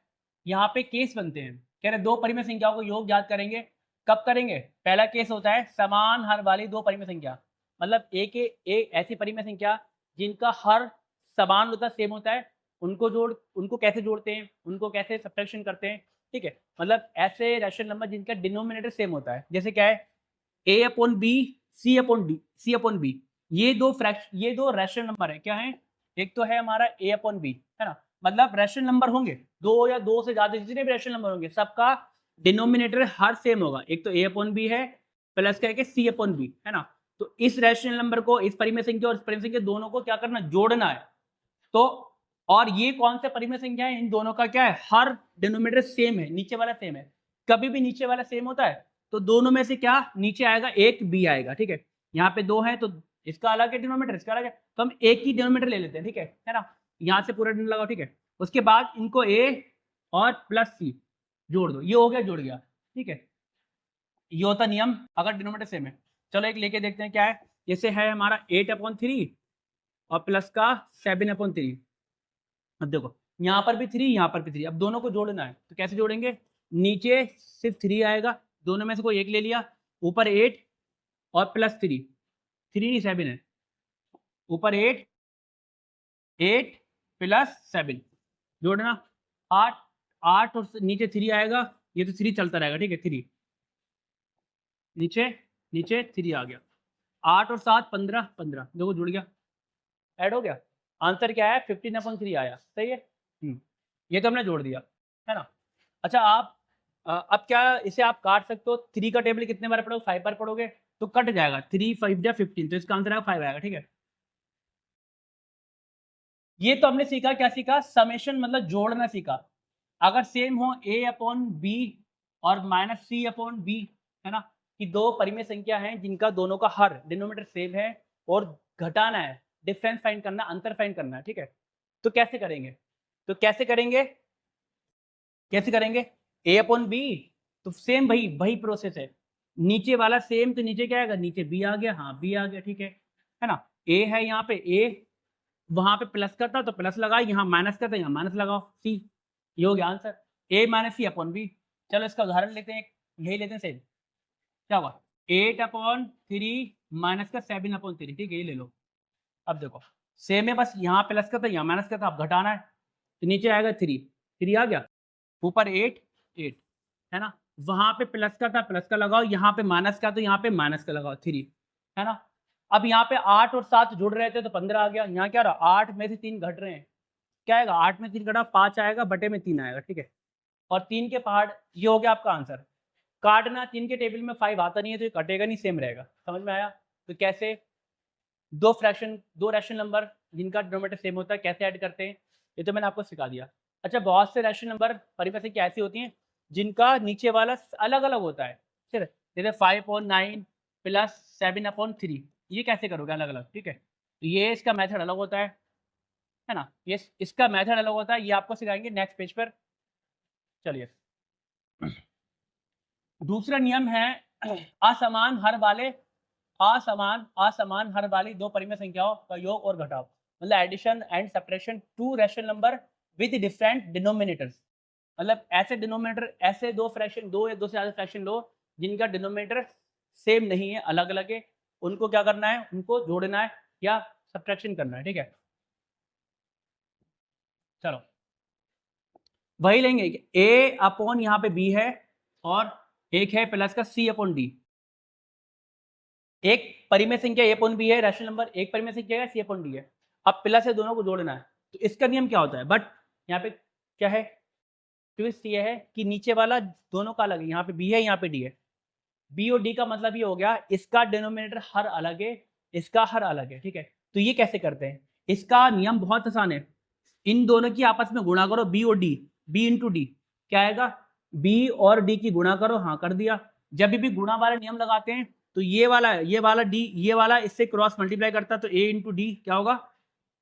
यहाँ पे केस बनते हैं, कह रहे दो परिमेय संख्याओं को योग ज्ञात करेंगे, कब करेंगे, पहला केस होता है समान हर वाली दो परिमेय संख्या, मतलब एक ऐसी परिमेय संख्या जिनका हर समान होता है, सेम होता है, उनको कैसे जोड़ते हैं, उनको कैसे सब्ट्रैक्शन करते हैं, ठीक है। मतलब ऐसे रैशनल नंबर जिनका डिनोमिनेटर सेम होता है, जैसे क्या है A/B, C/B, ये दो रैशनल नंबर है, क्या है, एक तो है हमारा A/B, है ना, मतलब रैशनल नंबर होंगे दो या दो से ज्यादा, जितने भी रैशनल नंबर होंगे सबका डिनोमिनेटर हर सेम होगा, एक तो A/B है प्लस क्या है C/B, है ना। तो इस रैशनल नंबर को, इस परिमेय संख्या और इस परिमेय संख्या दोनों को क्या करना, जोड़ना है। तो और ये कौन से परिमेय संख्या है, इन दोनों का क्या है, हर डिनोमिनेटर सेम है, नीचे वाला सेम है, कभी भी नीचे वाला सेम होता है तो दोनों में से क्या नीचे आएगा, एक B आएगा, ठीक है। यहाँ पे 2 है तो इसका अलग है डिनोमीटर, इसका अलग है, तो हम एक ही डिनोमीटर ले लेते हैं, ठीक है ना। यहाँ से पूरा डिनोमीटर लगाओ, ठीक है। उसके बाद इनको a और प्लस c जोड़ दो, ये हो गया, जुड़ गया, ठीक है। ये होता नियम अगर डिनोमीटर सेम है। चलो एक लेके देखते हैं क्या है। जैसे है हमारा 8/3 और प्लस का 7/3। अब देखो यहाँ पर भी 3, यहाँ पर भी 3, अब दोनों को जोड़ना है तो कैसे जोड़ेंगे। नीचे सिर्फ 3 आएगा, दोनों में से कोई एक ले लिया, ऊपर 8 और प्लस 3, 3 नहीं 7 है, ऊपर 8 प्लस 7 जोड़ना 8, 8 और नीचे 3 आएगा, ये तो 3 चलता रहेगा, ठीक है। 3 नीचे नीचे 3 आ गया, 8 और 7 15, 15 देखो जुड़ गया, ऐड हो गया। आंसर क्या है 15/3 आया, सही है। ये तो हमने जोड़ दिया, है ना। अच्छा आप अब क्या इसे आप काट सकते हो। 3 का टेबल कितने बार पढ़ोगे, 5 बार पढ़ोगे तो कट जाएगा, 3 5 या 15, तो इसका आंसर आएगा 5 आएगा, ठीक है। ये तो हमने सीखा, क्या सीखा, समेशन मतलब जोड़ना सीखा। अगर सेम हो a/b और -c/b, है ना, कि दो परिमेय संख्या हैं जिनका दोनों का हर डिनोमीटर सेम है और घटाना है, डिफरेंस फाइंड करना, अंतर फाइंड करना है, ठीक है। तो कैसे करेंगे, तो कैसे करेंगे, कैसे करेंगे a/b, तो सेम वही प्रोसेस है। नीचे वाला सेम, तो नीचे क्या आएगा, नीचे b आ गया, हाँ b आ गया, ठीक है ना। a है यहाँ पे a, वहां पे प्लस का था तो प्लस लगाओ, यहाँ माइनस का था यहाँ माइनस लगाओ, सी, ये हो गया आंसर, a-c/b। चलो इसका उदाहरण लेते हैं, यही लेते हैं सेम। क्या हुआ 8/3 माइनस का 7/3, ठीक है, ये ले लो। अब देखो सेम है, बस यहाँ प्लस का था यहाँ माइनस का था, अब घटाना है तो नीचे आएगा 3 आ गया, ऊपर 8 है ना, वहां पे प्लस का था प्लस का लगाओ, यहाँ पे माइनस का तो यहाँ पे माइनस का लगाओ, 3, है ना। अब यहाँ पे 8 और 7 जुड़ रहे थे तो 15 आ गया, यहाँ क्या रहा 8 में से 3 घट रहे हैं, क्या आएगा 8 में 3 घटा 5 आएगा, बटे में 3 आएगा, ठीक है। और 3 के पहाड़, ये हो गया आपका आंसर। काटना 3 के टेबल में 5 आता नहीं है तो ये कटेगा नहीं, सेम रहेगा, समझ में आया। तो कैसे दो रैशनल नंबर जिनका डिनोमीनेटर सेम होता है कैसे ऐड करते हैं, ये तो मैंने आपको सिखा दिया। अच्छा बहुत से रैशनल नंबर परिमेय संख्या ऐसी होती हैं जिनका नीचे वाला अलग अलग होता है, ठीक है, जैसे 5/9 प्लस 7/3, ये कैसे करोगे अलग अलग, ठीक है। तो ये इसका मेथड अलग होता है ना, ये इसका मेथड अलग होता है, ये आपको सिखाएंगे नेक्स्ट पेज पर। चलिए दूसरा नियम है असमान हर वाली दो परिमेय संख्याओं का योग और घटाव, मतलब addition and subtraction two rational number with different denominators. मतलब ऐसे डिनोमिनेटर, ऐसे दो फ्रैक्शन, दो या दो से ज़्यादा फ्रैक्शन लो जिनका डिनोमिनेटर सेम नहीं है, अलग अलग है, उनको क्या करना है, उनको जोड़ना है या सब्ट्रैक्शन करना है, ठीक है। चलो वही लेंगे कि a अपॉन यहाँ पे b है और एक है प्लस का c/d। एक परिमेय संख्या a/b है, रैशनल नंबर, एक परिमेय संख्या है c/d है। अब प्लस है, दोनों को जोड़ना है, तो इसका नियम क्या होता है, बट यहाँ पे क्या है, ट्विस्ट ये है कि नीचे वाला दोनों का अलग है, यहाँ पे b है यहाँ पे d है। b और d का मतलब ये हो गया इसका डिनोमिनेटर हर अलग है, इसका हर अलग है, ठीक है। तो ये कैसे करते हैं, इसका नियम बहुत आसान है, इन दोनों की आपस में गुणा करो, b और d, b इंटू डी, क्या आएगा b और d की गुणा करो, हाँ कर दिया। जब भी गुणा वाला नियम लगाते हैं तो ये वाला d, ये वाला इससे क्रॉस मल्टीप्लाई करता है तो a इंटू डी क्या होगा,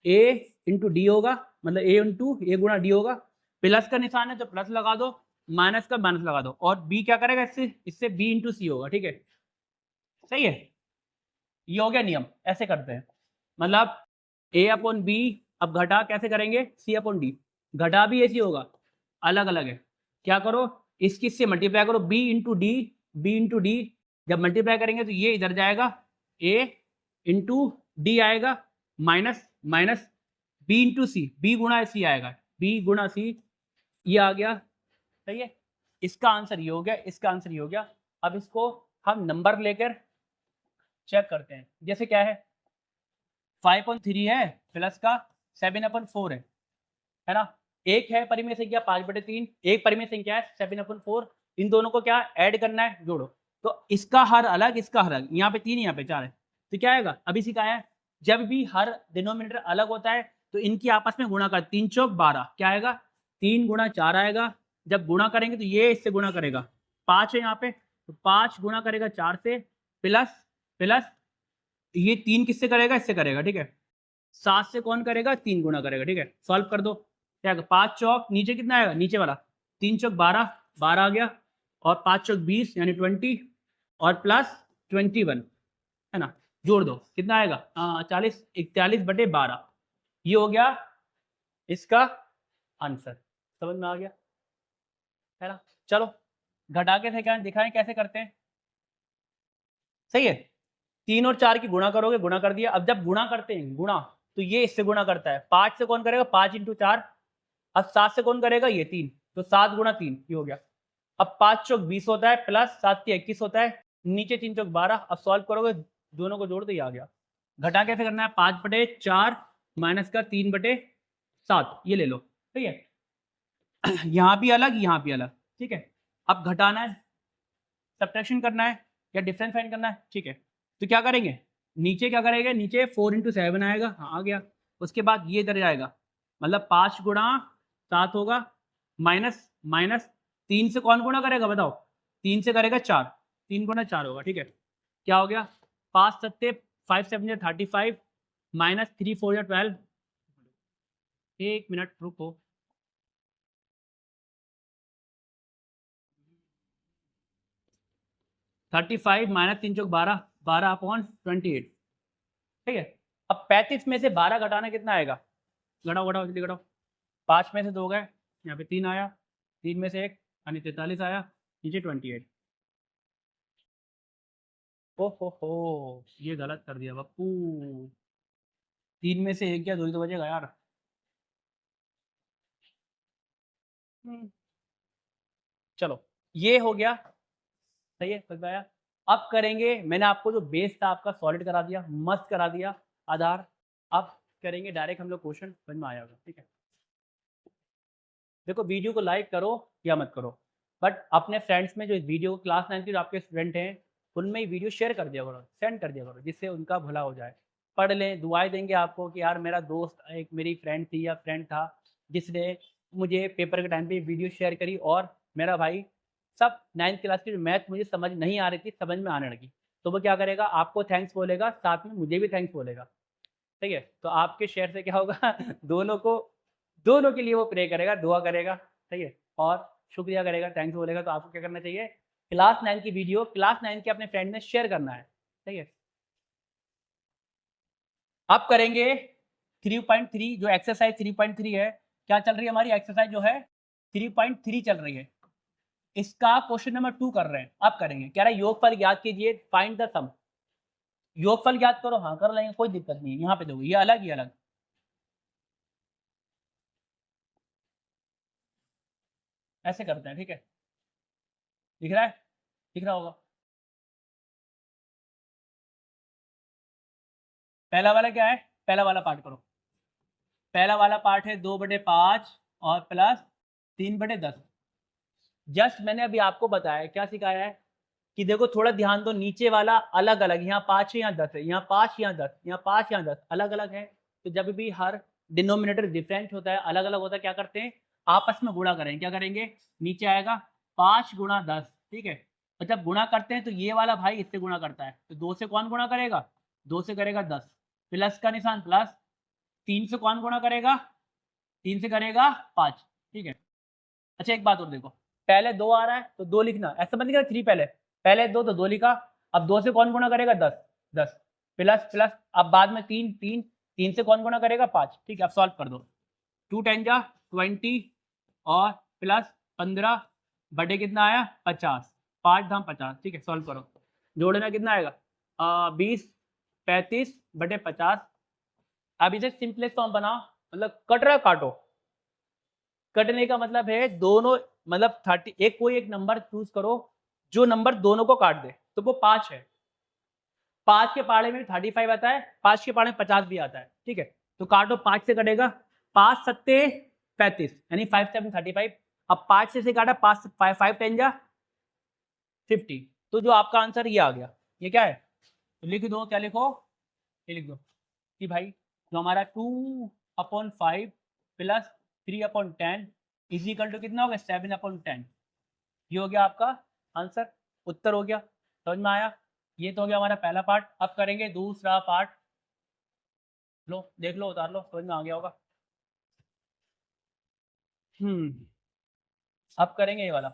a इंटू डी होगा, मतलब a इंटू a गुणा d होगा। प्लस का निशान है तो प्लस लगा दो, माइनस का माइनस लगा दो, और b क्या करेगा इससे b इंटू सी होगा, ठीक है, सही है। ये हो गया नियम, ऐसे करते हैं, मतलब a/b। अब घटा कैसे करेंगे, c/d, घटा भी ऐसी होगा, अलग अलग है, क्या करो इससे मल्टीप्लाई करो, b इंटू डी, जब मल्टीप्लाई करेंगे तो ये इधर जाएगा, a इंटू डी आएगा, माइनस माइनस b इंटू सी, b गुणा सी आएगा, b गुणा सी, ये आ गया, सही है। इसका आंसर ये हो गया, इसका आंसर ये हो गया। अब इसको हम नंबर लेकर चेक करते हैं, जैसे क्या है 5/3 है प्लस का 7/4 है ना, एक है परिमेय संख्या 5/3, एक परिमेय संख्या है 7/4, इन दोनों को क्या ऐड करना है, जोड़ो, तो इसका हर अलग, इसका हर अलग, यहाँ पे 3 यहाँ पे 4 है, तो क्या आएगा, अभी सिखाया है जब भी हर डिनोमिनेटर अलग होता है तो इनकी आपस में गुणा कर, 3 चौक 12, क्या आएगा 3 गुणा 4 आएगा, जब गुणा करेंगे तो ये इससे गुणा करेगा, 5 है यहाँ पे तो 5 गुणा करेगा 4 से, प्लस प्लस ये 3 किससे करेगा, इससे करेगा, ठीक है। 7 से कौन करेगा, 3 गुना करेगा, ठीक है। सॉल्व कर दो, क्या आएगा, 5 चौक नीचे कितना आएगा, नीचे वाला 3 चौक 12, 12 आ गया, और 5 चौक 20 यानी 20, और प्लस 21, है ना, जोड़ दो कितना आएगा, 40, 41/12, ये हो गया इसका आंसर। समझ में आ गया, है ना। चलो घटा के थे क्या दिखाएं कैसे करते हैं, सही है। 3 और 4 की गुणा करोगे, गुणा कर दिया। अब जब गुणा करते हैं, गुणा, तो ये इससे गुणा करता है, 5 से कौन करेगा, 5 × 4, अब 7 से कौन करेगा, ये 3, तो 7 × 3 ये हो गया। अब 5 चौक 20 होता है, प्लस 7 × 21 होता है, नीचे 3 चौक 12, अब सॉल्व करोगे दोनों को जोड़ दो, ये आ गया। घटा कैसे करना है, 5/4 माइनस का 3/7, ये ले लो, ठीक है। यहाँ भी अलग, यहाँ भी अलग, ठीक है। अब घटाना है, सब्ट्रैक्शन करना है, या डिफरेंस फाइंड करना है, ठीक है। तो क्या करेंगे, नीचे क्या करेंगे, नीचे 4 × 7 आएगा, हाँ आ गया। उसके बाद ये इधर जाएगा, मतलब 5 × 7 होगा, माइनस माइनस 3 से कौन गुणा करेगा बताओ, 3 से करेगा 4, 3 × 4 होगा, ठीक है। क्या हो गया, 5 सत्ते 5 7 35, माइनस 3 4 12, एक मिनट रुको, 35 माइनस 3 चौक 12, 12/28, ठीक है। अब 35 में से 12 घटाना कितना आएगा, घटाओ घटाओ जल्दी घटाओ, 5 में से 2 गए, यहाँ पे 3 आया, 3 में से 1 यानी 43 आया, नीचे 28। हो ये गलत कर दिया बप्पू, 3 में से 1 या 2 ही तो बचेगा यार। चलो ये हो गया, सही है, समझ में आया। अब करेंगे, मैंने आपको जो बेस था आपका सॉलिड करा दिया, मस्त करा दिया आधार। अब करेंगे डायरेक्ट हम लोग क्वेश्चन, समझ में आया होगा, ठीक है। देखो वीडियो को लाइक करो या मत करो, बट अपने फ्रेंड्स में जो इस वीडियो क्लास 9 के जो आपके स्टूडेंट हैं उनमें ये वीडियो शेयर कर दिया करो, सेंड कर दिया करो, जिससे उनका भला हो जाए। पढ़ लें, दुआएं देंगे आपको कि यार मेरा दोस्त, एक मेरी फ्रेंड थी या फ्रेंड था जिसने मुझे पेपर के टाइम पे वीडियो शेयर करी, और मेरा भाई सब 9th क्लास की मैथ मुझे समझ नहीं आ रही थी, समझ में आने लगी, तो वो क्या करेगा, आपको थैंक्स बोलेगा, साथ में मुझे भी थैंक्स बोलेगा, ठीक है। तो आपके शेयर से क्या होगा दोनों को, दोनों के लिए वो प्रे करेगा, दुआ करेगा, सही है, और शुक्रिया करेगा, थैंक्स बोलेगा। तो आपको क्या करना चाहिए, क्लास 9 की वीडियो क्लास 9 के अपने फ्रेंड में शेयर करना है, सही है। अब करेंगे 3.3, जो एक्सरसाइज 3.3 है, क्या चल रही है हमारी एक्सरसाइज जो है 3.3 चल रही है, इसका क्वेश्चन नंबर 2 कर रहे हैं। अब करेंगे, कह रहा है योगफल ज्ञात कीजिए, फाइंड द सम। योगफल ज्ञात करो, हाँ कर लेंगे, कोई दिक्कत नहीं है। यहाँ पे देखो ये अलग, ये अलग, ऐसे करते हैं, ठीक है। दिख रहा है, दिख रहा होगा। पहला वाला क्या है, पहला वाला पार्ट करो। पहला वाला पार्ट है 2/5 और प्लस 3/10। जस्ट मैंने अभी आपको बताया, क्या सिखाया है कि देखो थोड़ा ध्यान दो, नीचे वाला अलग अलग, यहाँ 5 है, यहाँ 10 है, यहाँ 5, यहाँ 10, यहाँ 5, यहाँ 10, अलग अलग है। तो जब भी हर डिनोमिनेटर डिफरेंट होता है, अलग अलग होता है, क्या करते हैं, आपस में गुणा करेंगे। क्या करेंगे, नीचे आएगा 5 × 10, ठीक है। और जब गुणा करते हैं तो ये वाला भाई इससे गुणा करता है, तो 2 से कौन गुणा करेगा, 2 से करेगा 10, प्लस का निशान प्लस, 3 से कौन गुणा करेगा, 3 से करेगा 5, ठीक है। अच्छा एक बात और देखो, पहले 2 आ रहा है तो 2 लिखना, ऐसा मत लिखना 3 पहले, पहले 2 तो 2 लिखा। अब 2 से कौन गुणा करेगा, 10, 10 प्लस प्लस, अब बाद में 3, 3, 3 से कौन गुणा करेगा, 5, ठीक है। अब सॉल्व कर दो, 2 10 जा 20 और प्लस 15 बटे कितना आया 50, 5 धाम 50, ठीक है। सॉल्व करो, जोड़ना कितना आएगा 20 35/50। अब इसे सिंपलेस्ट फॉर्म बनाओ, मतलब कट रहा काटो, कटने का मतलब है दोनों, मतलब 30, एक कोई एक नंबर चूज करो जो नंबर दोनों को काट दे, तो वो 5 है। 5 के पाड़े में 35 आता है, 5 के पाड़े में 50 भी आता है, ठीक है। तो काटो, 5 से कटेगा, 5 सत्ते 35 यानी 5 7 35। अब 5 से काटा, 5 5 10 जा 50, तो जो आपका आंसर ये आ गया। ये क्या है, तो लिख दो, क्या लिखो, ये लिख दो कि भाई जो हमारा 2/5 प्लस 3/10 इजिकल टू कितना हो गया 7/10, ये हो गया आपका आंसर, उत्तर हो गया। समझ में आया। ये तो हो गया हमारा पहला पार्ट। अब करेंगे दूसरा पार्ट। लो देख लो, उतार लो, समझ में आ गया होगा। अब करेंगे ये वाला।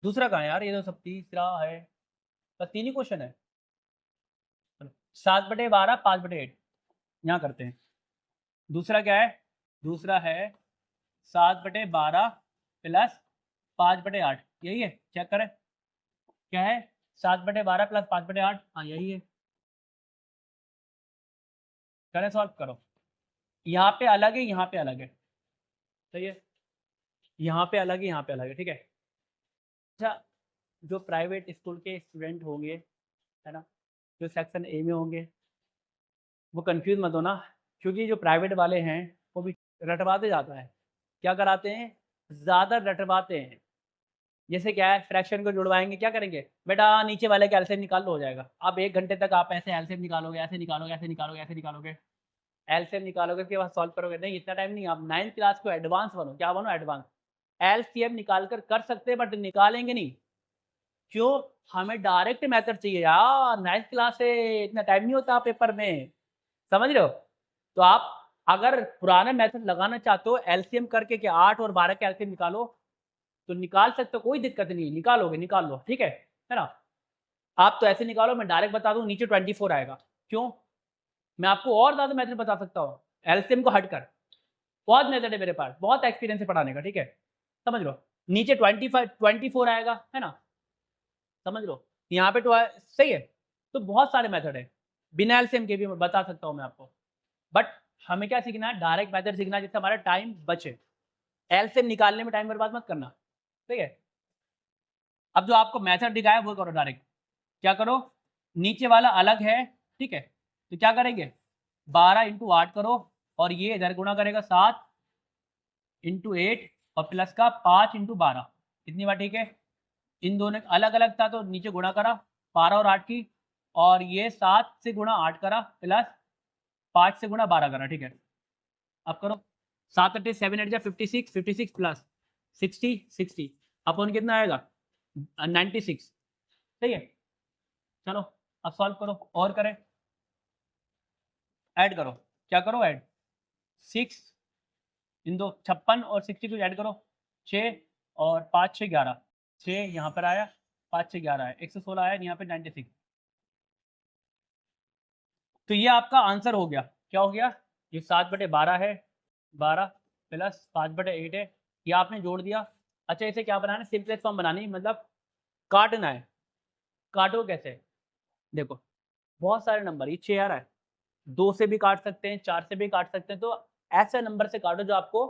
दूसरा कहाँ है यार, ये तो सब तीसरा है, बस 3 ही क्वेश्चन है। 7/12 5/8 यहाँ करते हैं। दूसरा क्या है? दूसरा है 7/12 प्लस 5/8, यही है, चेक करें क्या है। 7/12 प्लस 5/8, हाँ यही है। करें सॉल्व करो। यहाँ पे अलग है, यहाँ पे अलग है, सही है। यहाँ पे अलग है, यहाँ पे अलग है, ठीक है। अच्छा, जो प्राइवेट स्कूल के स्टूडेंट होंगे, है ना, जो सेक्शन ए में होंगे, वो कंफ्यूज मत होना, क्योंकि जो प्राइवेट वाले हैं वो भी रटवाते जाता है। क्या कराते हैं? ज़्यादा रटवाते हैं। जैसे क्या है, फ्रैक्शन को जुड़वाएंगे, क्या करेंगे बेटा, नीचे वाले का एलसीएम निकाल लो, हो जाएगा। अब 1 घंटे तक आप ऐसे एलसीएम निकालोगे, ऐसे निकालोगे, ऐसे निकालोगे, ऐसे निकालोगे, एलसीएम निकालोगे, उसके बाद सॉल्व करोगे, नहीं इतना टाइम नहीं। आप 9th क्लास को एडवांस बनो, क्या बनो, एडवांस। एलसीएम निकाल कर सकते हैं, बट निकालेंगे नहीं। क्यों? हमें डायरेक्ट मेथड चाहिए यार, 9th क्लास से इतना टाइम नहीं होता पेपर में, समझ रहे हो। तो आप अगर पुराना मेथड लगाना चाहते हो, एलसीएम करके कि 8 और 12 का एलसीएम निकालो, तो निकाल सकते हो, कोई दिक्कत नहीं, निकालोगे, निकाल लो, ठीक है ना। आप तो ऐसे निकालो, मैं डायरेक्ट बता दूं, नीचे 24 आएगा। क्यों? मैं आपको और ज़्यादा मेथड बता सकता हूँ, एलसीएम को हटकर बहुत मेथड है मेरे पास, बहुत एक्सपीरियंस है पढ़ाने का, ठीक है, समझ लो। नीचे 24 आएगा, है ना, समझ लो। यहाँ पे तो सही है। तो बहुत सारे मेथड है, बिना एलसीएम के भी मैं बता सकता हूँ मैं आपको। बट हमें क्या सीखना है, डायरेक्ट मेथड सीखना है, जिससे हमारा टाइम बचे। एलसीएम निकालने में टाइम बर्बाद मत करना, ठीक है। अब जो आपको मेथड दिखाया वो करो डायरेक्ट। क्या करो, नीचे वाला अलग है, ठीक है, तो क्या करेंगे, 12 × 8 करो, और ये इधर गुणा करेगा 7 × 8, और प्लस का 5 × 12, कितनी बार, ठीक है। इन दोनों अलग अलग था तो नीचे गुणा करा 12 और 8 की, और ये 7 से गुणा 8 करा, प्लस 5 से गुणा 12 करा, ठीक है। अब करो, 7 8 7 8 56, 56 प्लस 60 60 अपन कितना आएगा, 96, सही है। चलो अब सॉल्व करो, और करें, ऐड करो, क्या करो, ऐड 6 इन दो 56 और 60 को ऐड करो, 6 और 5 6 11, 6 यहाँ पर आया, 5 6 11 है, 116 आया, यहाँ पे 96। तो ये आपका आंसर हो गया। क्या हो गया? ये 7/12 है, 12 प्लस 5/8 है, ये आपने जोड़ दिया। अच्छा, इसे क्या बनाना है, सिंपलेस्ट फॉर्म बनानी, मतलब काटना है। काटो कैसे, देखो बहुत सारे नंबर, ये 6 आ रहा है, 2 से भी काट सकते हैं, 4 से भी काट सकते हैं, तो ऐसे नंबर से काटो जो आपको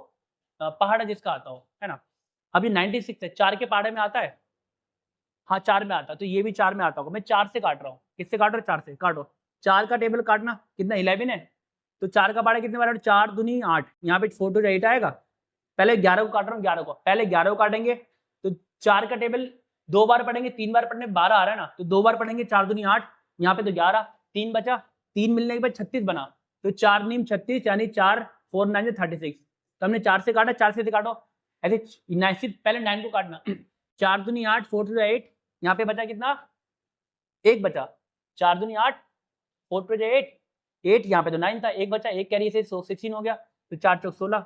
पहाड़ा जिसका आता हो, है ना। अभी 96 है, 4 के पहाड़े में आता है, हाँ 4 में आता है, तो ये भी 4 में आता होगा। मैं 4 से काट रहा हूँ, किससे काट रहा हूँ, 4 से काटो। 4 का टेबल काटना कितना, 11 है, तो 4 का पहाड़ा कितने बार, 4 दूनी 8, यहाँ पे 4 to 8 आएगा। पहले 11 को काट रहा हूँ, 11 को, पहले 11 को काटेंगे, तो 4 का टेबल 2 बार पढ़ेंगे, 3 बार पढ़ने 12 आ रहा है ना, तो 2 बार पढ़ेंगे, 4 दूनी 8, यहाँ पे तो 11, 3 बचा, 3 मिलने के बाद 36 बना, तो 4 नीम 36, यानी 4 4 9 36। तो हमने 4 से काटा, 4 से काटो, ऐसे 9 पहले 9 को काटना, 4 दूनी 8, 4 to 8, यहाँ पे बचा कितना, 1 बचा, 4 दूनी 8, 4 to 8, 8 यहाँ पे तो 9 था, 1 बचा, 1 कैरी से 16 हो गया, तो 4 चौक 16,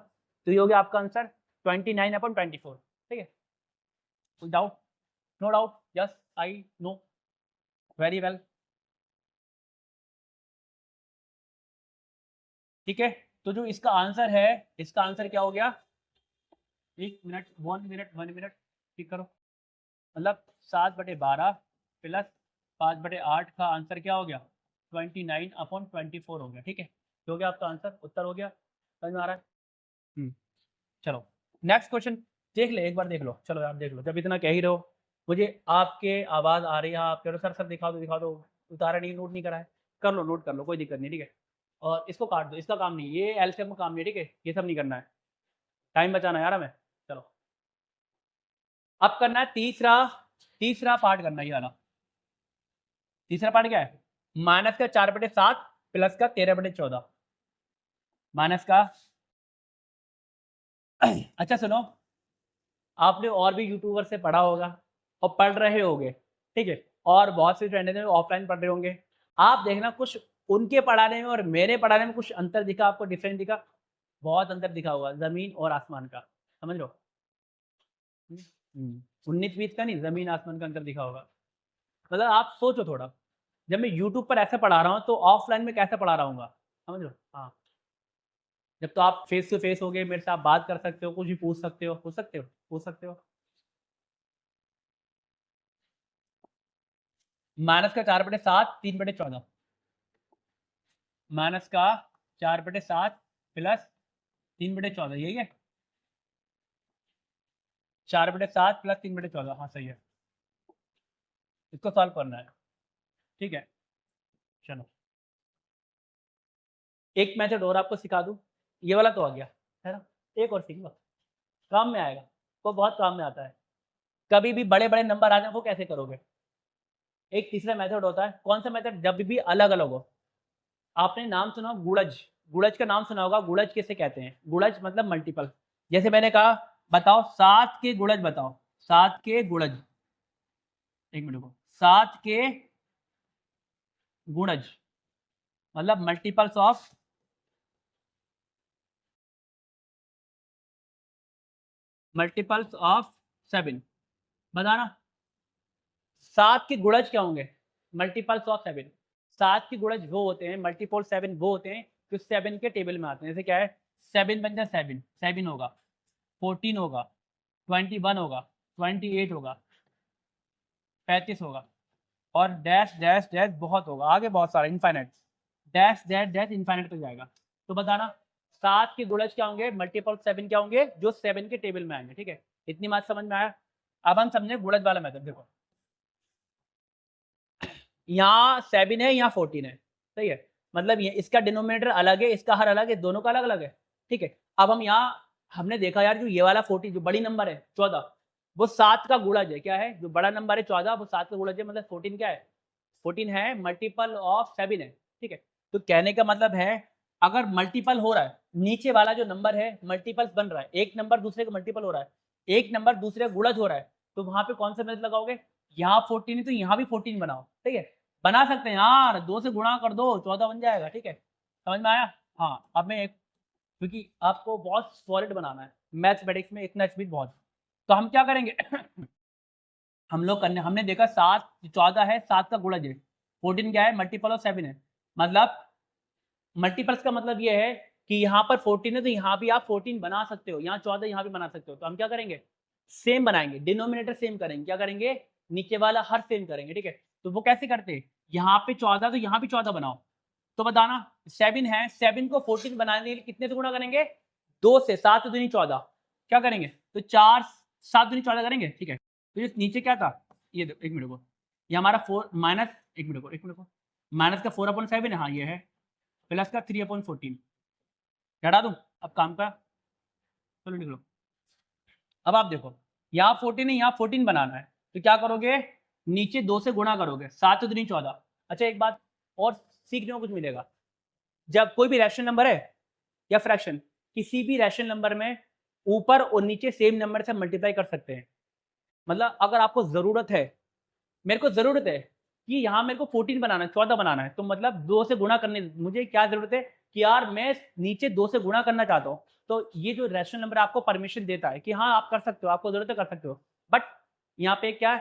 तो ये हो गया आपका आंसर 29/24, ठीक है। कोई doubt? No doubt, yes I know, very well, ठीक है। तो जो इसका आंसर है, इसका आंसर क्या हो गया, 1 मिनट 1 मिनट 1 मिनट, ठीक करो, मतलब 7/12 प्लस 5/8 का आंसर क्या हो गया, 29/24 हो गया, ठीक है। हो गया आपका आंसर, उत्तर हो गया, समझ में आ रहा है। चलो नेक्स्ट क्वेश्चन देख ले, एक बार देख लो, चलो यार देख लो, जब इतना कह ही रहे हो, मुझे आपके आवाज़ आ रही है, आप कह रहे हो सर सर दिखा दो, उतारा नहीं, नोट नहीं करा है, कर लो, नोट कर लो, कोई दिक्कत नहीं, ठीक है। और इसको काट दो, इसका काम नहीं, ये एलसीएम का काम नहीं, ठीक है, ये सब नहीं करना है, टाइम बचाना है यार हमें। चलो अब करना है तीसरा, तीसरा पार्ट करना है ये वाला। तीसरा पार्ट क्या है, माइनस का 4/7 प्लस का 13/14, माइनस का अच्छा सुनो, आपने और भी यूट्यूबर से पढ़ा होगा और पढ़ रहे होगे, ठीक है। और बहुत से फ्रेंड हैं ऑफलाइन पढ़ रहे होंगे, आप देखना कुछ उनके पढ़ाने में और मेरे पढ़ाने में कुछ अंतर दिखा आपको, डिफरेंस दिखा? बहुत अंतर दिखा होगा, ज़मीन और आसमान का, समझ लो। 19-20 का नहीं, ज़मीन आसमान का अंतर दिखा होगा। मतलब आप सोचो थोड़ा, जब मैं यूट्यूब पर ऐसे पढ़ा रहा हूँ तो ऑफलाइन में कैसे पढ़ा रहा हूँगा, समझ लो? हाँ, जब तो आप फेस टू फेस होगे, मेरे से आप बात कर सकते हो, कुछ भी पूछ सकते हो, पूछ सकते हो, पूछ सकते हो। माइनस का 4/7 3/14, माइनस का 4/7 प्लस 3/14, यही है? 4/7 प्लस 3/14, हाँ सही है। इसको सॉल्व करना है, ठीक है? चलो, एक मेथड और आपको सिखा दूँ, ये वाला तो आ गया, है ना? एक और सीख लो, काम में आएगा, वो बहुत काम में आता है। कभी भी बड़े-बड़े नंबर आ जाएँ, वो कैसे करोगे? एक तीसरा मेथड होता है, कौन सा मेथड? जब भी अलग-अलग हो। आपने नाम सुना हो गुड़ज, गुड़ज का नाम सुना होगा, गुड़ज किसे कहते हैं? गुड़ज मतलब मल्टीपल। जैसे मैंने कहा, बताओ 7 के गुड़ज बताओ, 7 के गुड़ज, 1 मिनट रुको, 7 के गुणज मतलब मल्टीपल्स ऑफ मल्टीपल्स ऑफ 7, बताना। 7 के गुणज क्या होंगे? Multiples of 7। 7 के गुणज वो होते हैं, मल्टीपल 7 वो होते हैं जो 7 के टेबल में आते हैं। जैसे क्या है, 7 बन जाए 7, 7 होगा, 14 होगा, 21 होगा, 28 होगा, 35 होगा, और डैश डैश डैश बहुत होगा, आगे बहुत सारा infinite, dash dash dash infinite तक जाएगा। तो बताना 7 के गुणज क्या होंगे, मल्टीपल 7 क्या होंगे जो 7 के टेबल में आएंगे। ठीक है, इतनी बात समझ में आया? अब हम समझे गुणज वाला मेथड। देखो, यहाँ 7 है, यहाँ 14 है, सही है, मतलब ये इसका डिनोमिनेटर अलग है, इसका हर अलग है, दोनों का अलग अलग है। ठीक है, अब हम यहाँ हमने देखा यार, जो ये वाला 14 जो बड़ी नंबर है 14, वो 7 का गुणज है। क्या है? जो बड़ा नंबर है 14 वो 7 का गुणज है, मतलब 14 क्या है? 14 है मल्टीपल ऑफ 7 है। ठीक है, तो कहने का मतलब है, अगर मल्टीपल हो रहा है, नीचे वाला जो नंबर है मल्टीपल्स बन रहा है, एक नंबर दूसरे का मल्टीपल हो रहा है, एक नंबर दूसरे का गुणज हो रहा है, तो वहां पे कौन सा मेथड लगाओगे? यहाँ 14 है तो यहाँ भी 14 बनाओ। ठीक है, बना सकते हैं यार, 2 से गुणा कर दो 14 बन जाएगा। ठीक है, समझ में आया? हाँ, अब मैं एक, क्योंकि आपको बहुत सॉलिड बनाना है मैथमेटिक्स में, इतना स्पीड बहुत, तो हम क्या करेंगे हम लोग करने, हमने देखा 7 14 है, 7 का गुणज है, 14 क्या है? मल्टीपल ऑफ 7 है। मतलब मल्टीपल्स का मतलब ये है कि यहाँ पर 14 है तो यहाँ भी आप 14 बना सकते हो, यहाँ 14 यहाँ भी बना सकते हो। तो हम क्या करेंगे? सेम बनाएंगे, डिनोमिनेटर सेम करेंगे। क्या करेंगे? नीचे वाला हर सेम करेंगे। ठीक है, तो वो कैसे करते हैं? यहाँ पे 14 तो यहाँ भी 14 बनाओ। तो बताना, 7 है, 7 को 14 बनाने के लिए कितने से गुणा करेंगे? 2 से, 7 दूनी 14, क्या करेंगे? तो 4 7 दूनी 14 करेंगे। ठीक है, तो ये नीचे क्या था? ये देखो, 1 मिनट को, ये हमारा 4 माइनस, 1 मिनट को, माइनस का 4/7 है, हाँ ये है, प्लस का 3/14, हटा दूं अब काम का, चलो निकलो। अब आप देखो, यहाँ 14 है, यहाँ 14 बनाना है, तो क्या करोगे? नीचे 2 से गुणा करोगे, 7 दूनी 14। अच्छा, एक बात और सीखने को कुछ मिलेगा, जब कोई भी रैशनल नंबर है या फ्रैक्शन, किसी भी रैशनल नंबर में ऊपर और नीचे सेम नंबर से मल्टीप्लाई कर सकते हैं। मतलब अगर आपको ज़रूरत है, मेरे को ज़रूरत है कि यहाँ मेरे को 14 बनाना है, 14 बनाना है, तो मतलब 2 से गुणा करने, मुझे क्या ज़रूरत है कि यार मैं नीचे 2 से गुणा करना चाहता हूँ। तो ये जो रैशनल नंबर आपको परमिशन देता है कि हाँ, आप कर सकते हो, आपको ज़रूरत है कर सकते हो। बट यहाँ पे क्या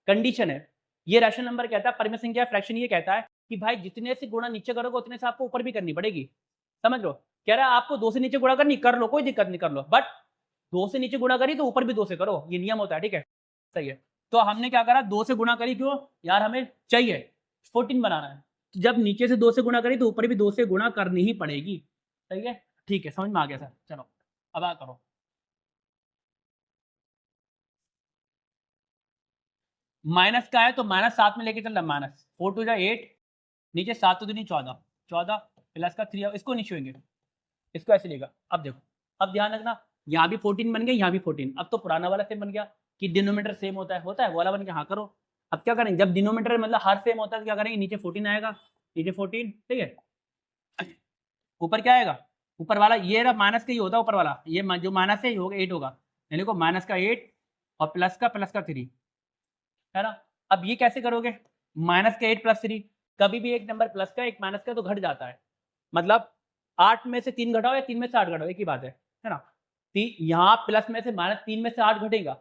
कंडीशन है, ये रैशनल नंबर कहता है, परमिशन क्या है, फ्रैक्शन ये कहता है कि भाई जितने से गुणा नीचे करोगे उतने से आपको ऊपर भी करनी पड़ेगी। समझ लो, कह रहा है आपको 2 से नीचे गुणा करनी, कर लो, कोई दिक्कत नहीं, कर लो, बट 2 से नीचे गुणा करी तो ऊपर भी 2 से करो, ये नियम होता है। ठीक है, सही है। तो हमने क्या करा, 2 से गुणा करी, क्यों यार? हमें चाहिए 14 बनाना है, तो जब नीचे से 2 से गुणा करी तो ऊपर भी 2 से गुणा करनी ही पड़ेगी। सही है, ठीक है, समझ में आ गया सर। चलो अब आ करो, माइनस का है तो माइनस 7 में लेके चलना, माइनस 4 टू जा 8, नीचे 7 तो दूनी 14, 14 प्लस का 3, इसको नहीं छुएंगे, इसको ऐसे लेगा। अब देखो, अब ध्यान रखना, यहाँ भी 14 बन गया, यहाँ भी 14, अब तो पुराना वाला सेम बन गया कि डिनोमीटर सेम होता है वो वाला बन गया। हाँ करो, अब क्या करेंगे, जब डिनोमीटर मतलब हर सेम होता है तो क्या करेंगे, नीचे 14 आएगा, नीचे 14, ठीक है, ऊपर क्या आएगा, ऊपर वाला ये रहा माइनस का ही होता है, ऊपर वाला ये जो माइनस है ये होगा 8 होगा, यानी को माइनस का 8 और प्लस का 3, है ना। अब ये कैसे करोगे, माइनस का 8 प्लस 3, कभी भी एक नंबर प्लस का एक माइनस का तो घट जाता है, मतलब 8 में से 3 घटाओ या 3 में से 8 घटाओ, एक ही बात है ना। यहाँ प्लस में से माइनस 3 में से 8 घटेगा,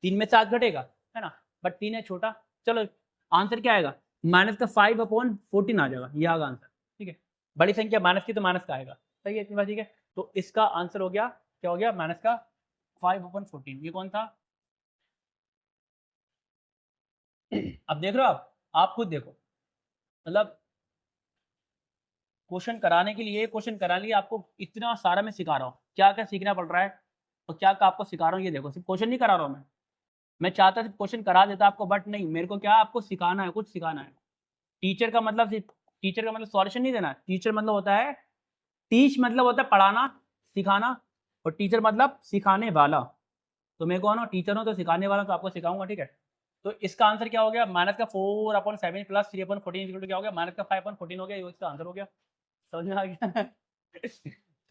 3 में से 8 घटेगा, है ना, बट 3 है छोटा। चलो आंसर क्या आएगा, माइनस का 5/14 आ जाएगा, ये आएगा आंसर, ठीक है। बड़ी संख्या माइनस की तो माइनस का आएगा, सही है, इतनी बात ठीक है। तो इसका आंसर हो गया, क्या हो गया, माइनस का 5/14। ये कौन था, अब देख रहे हो आप खुद देखो, मतलब क्वेश्चन कराने के लिए, क्वेश्चन कराने के लिए आपको इतना सारा मैं सिखा रहा हूँ, क्या क्या सीखना पड़ रहा है और क्या क्या आपको सिखा रहा हूँ, ये देखो, सिर्फ क्वेश्चन नहीं करा रहा हूँ मैं चाहता सिर्फ क्वेश्चन करा देता आपको, बट नहीं, मेरे को क्या आपको सिखाना है, कुछ सिखाना है। टीचर का मतलब सॉल्यूशन नहीं देना है, टीचर मतलब होता है, टीच मतलब होता है पढ़ाना सिखाना, और टीचर मतलब सिखाने वाला। तो मैं कौन हूँ, टीचर हूँ, तो सिखाने वाला, तो आपको सिखाऊंगा, ठीक है। तो इसका आंसर क्या हो गया, माइनस का 4/7 प्लस 3/14 क्या हो गया, माइनस का 5/14 हो गया, ये इसका आंसर हो गया, समझ में आ गया।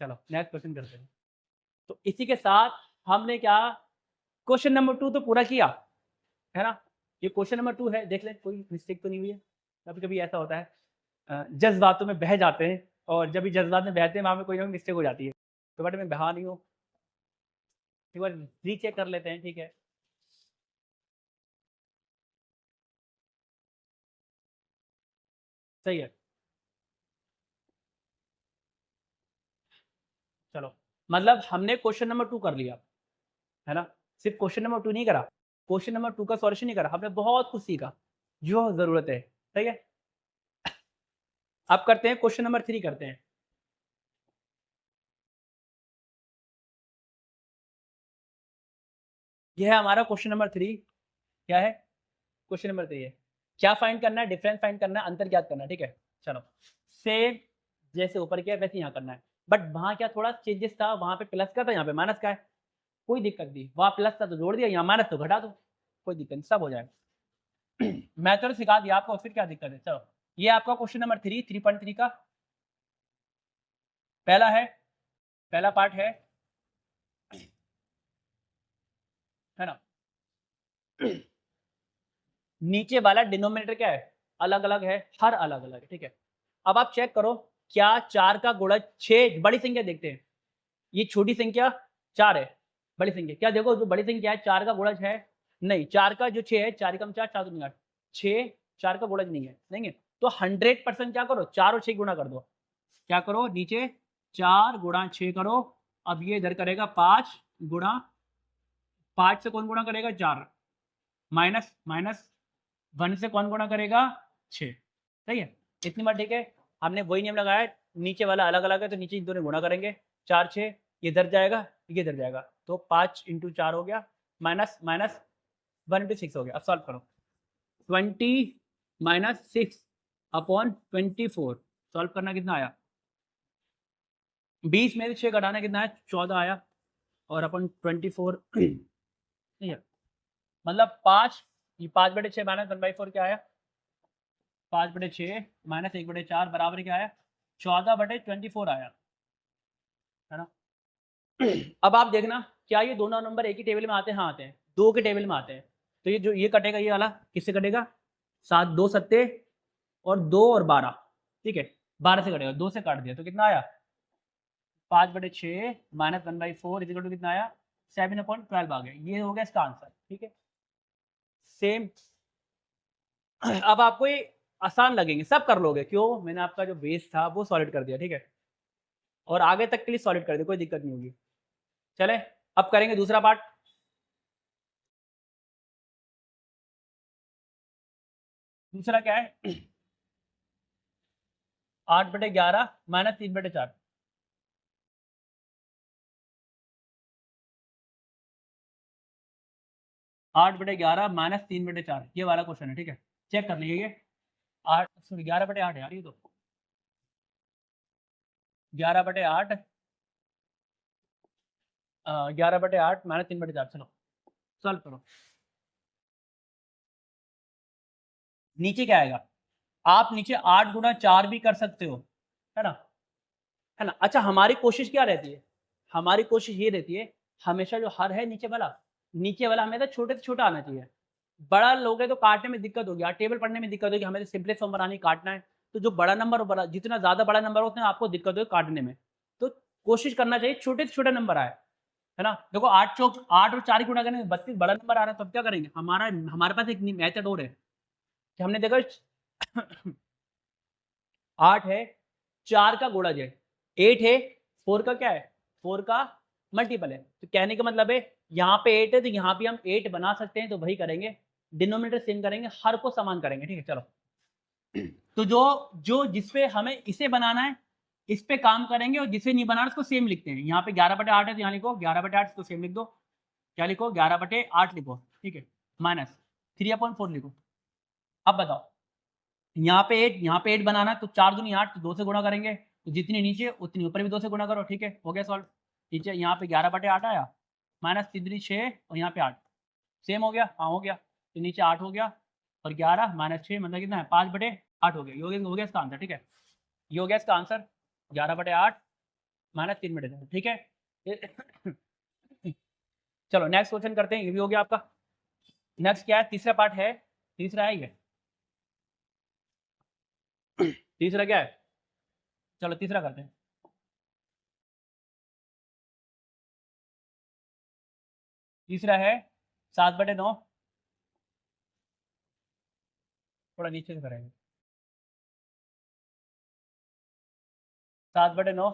चलो नेक्स्ट क्वेश्चन करते हैं। तो इसी के साथ हमने क्या, क्वेश्चन नंबर 2 तो पूरा किया है ना, ये क्वेश्चन नंबर 2 है, देख लें कोई मिस्टेक तो नहीं हुई है। कभी कभी ऐसा होता है, जज्बातों में बह जाते हैं, और जब भी जज्बात में बहते हैं वहाँ में कोई ना कोई मिस्टेक हो जाती है, तो बट मैं बहा नहीं हूँ, एक बार रीचेक कर लेते हैं, ठीक है। सही है, चलो, मतलब हमने क्वेश्चन नंबर 2 कर लिया है ना, सिर्फ क्वेश्चन नंबर 2 नहीं करा, क्वेश्चन नंबर 2 का सॉल्यूशन नहीं करा, हमने बहुत कुछ सीखा जो ज़रूरत है, सही है। अब करते हैं क्वेश्चन नंबर 3 करते हैं। यह है हमारा क्वेश्चन नंबर 3, क्या है, क्वेश्चन नंबर 3 है, क्या फाइंड करना है, डिफरेंस फाइंड करना है, अंतर ज्ञात करना है, ठीक है। चलो, सेम जैसे ऊपर किया वैसे यहाँ करना है, बट वहाँ क्या थोड़ा चेंजेस था, वहाँ पे प्लस का था, यहाँ पे माइनस का है, कोई दिक्कत नहीं, वहाँ प्लस था तो जोड़ दिया, यहाँ माइनस तो घटा दो, कोई दिक्कत नहीं, सब हो जाएगा। मैथड सिखा दिया आपको, फिर क्या दिक्कत है। चलो, ये आपका क्वेश्चन नंबर 3 का पहला है, पहला पार्ट है ना। नीचे वाला डिनोमिनेटर क्या है, अलग अलग है, हर अलग अलग है, ठीक है। अब आप चेक करो, क्या 4 का गुणज 6, बड़ी संख्या देखते हैं, ये छोटी संख्या 4 है, बड़ी संख्या क्या, देखो जो बड़ी संख्या है 4 का गुणज है, नहीं 4 का जो 6 है, 4 कम 4 4 8, 6 4 का गुणज नहीं है, नहीं है, तो 100% क्या करो, 4 और 6 गुणा कर दो, क्या करो, नीचे 4 गुणा 6 करो, अब ये इधर करेगा 5 गुणा 5 से कौन गुणा करेगा, 4, माइनस माइनस 1 से कौन गुणा करेगा, 6, सही है, इतनी बार ठीक है। हमने वही नियम लगाया है, नीचे वाला अलग अलग है तो नीचे इन दोनों गुणा करेंगे, 4 6, ये इधर जाएगा, ये इधर जाएगा, तो 5 × 4 हो गया, माइनस माइनस 1 × 6 हो गया। अब सॉल्व करो, 20 - 6/24, सॉल्व करना कितना आया, 20 में से 6 घटाना कितना है, 14 आया, और अपन 24 ठीक है, मतलब 5, ये 5/6 माइनस 1/4 क्या आया, 5/6 माइनस 1/4 बराबर क्या आया, 14/24 आया, है ना। अब आप देखना, क्या ये दोनों नंबर एक ही टेबल में आते हैं, हाँ आते हैं, 2 के टेबल में आते हैं, तो ये जो ये कटेगा, ये वाला किससे कटेगा, 7 2 सत्ते और 2 और 12, ठीक है, 12 से कटेगा, 2 से काट दिया तो कितना आया, 5/6 माइनस 1/4 इक्वल टू कितना आया, 7/12 आ गया, ये हो गया इसका आंसर, ठीक है। सेम, अब आपको ये आसान लगेंगे, सब कर लोगे, क्यों, मैंने आपका जो बेस था वो सॉलिड कर दिया, ठीक है, और आगे तक के लिए सॉलिड कर दिया, कोई दिक्कत नहीं होगी। चले, अब करेंगे दूसरा पार्ट। दूसरा क्या है, 8/11 माइनस 3/4, 8/11 माइनस 3/4, ये वाला क्वेश्चन है, ठीक है, चेक कर लीजिए, 8 सॉरी 11/8 यार, ये तो 11/8, 11/8 माइनस 3/4, चलो सॉल्व करो, नीचे क्या आएगा, आप नीचे 8 गुणा 4 भी कर सकते हो, है ना, है ना। अच्छा, हमारी कोशिश क्या रहती है, हमारी कोशिश ये रहती है, हमेशा जो हर है नीचे वाला हमेशा छोटे से छोटा आना चाहिए, बड़ा लोगे तो काटने में दिक्कत होगी, टेबल पढ़ने में दिक्कत होगी, हमें तो सिंपलेस्ट फॉर्म बनानी काटना है, तो जो बड़ा नंबर हो बड़ा, जितना ज़्यादा बड़ा नंबर हो उतना आपको दिक्कत होगी काटने में। तो कोशिश करना चाहिए छोटे से छोटा नंबर आए, है ना? देखो 8 चौक 8 और 4 गुणा करने में 32 बड़ा नंबर आ रहा है, तब क्या करेंगे? हमारे पास एक मेथड और है कि हमने देखा 8 है, 4 का गुणज है, 8 है, 4 का क्या है? 4 का मल्टीपल है। तो कहने का मतलब है यहाँ पे 8 है तो यहाँ पे हम 8 बना सकते हैं, तो वही करेंगे, डिनोमिनेटर सेम करेंगे, हर को समान करेंगे, ठीक है? चलो तो जो जो जिस पे हमें इसे बनाना है इस पे काम करेंगे, और जिसे नहीं बनाना उसको सेम लिखते हैं। यहाँ पे 11/8 है तो यहाँ लिखो 11/8, इसको सेम लिख दो। क्या लिखो? 11/8 लिखो, ठीक है? माइनस 3/4 लिखो। अब बताओ, यहाँ पे 8 बनाना, तो 4 दूनी 8, तो 2 से गुणा करेंगे, तो जितनी नीचे उतनी ऊपर भी 2 से गुणा करो, ठीक है? हो गया सॉल्व। नीचे यहाँ पे 11/8 आया, माइनस 3 दूनी 6 और यहाँ पे 8, सेम हो गया? हाँ हो गया। तो नीचे 8 हो गया और 11 माइनस 6 मतलब कितना है? 5/8 हो गया। ये हो गया इसका आंसर, ठीक है? ये हो गया इसका आंसर 11/8 माइनस 3/2, ठीक है? चलो नेक्स्ट क्वेश्चन करते हैं, ये भी हो गया आपका। नेक्स्ट क्या है? तीसरा पार्ट है, तीसरा है ये। तीसरा क्या है? चलो तीसरा करते हैं। तीसरा है 7/9, थोड़ा नीचे से करेंगे। 7/9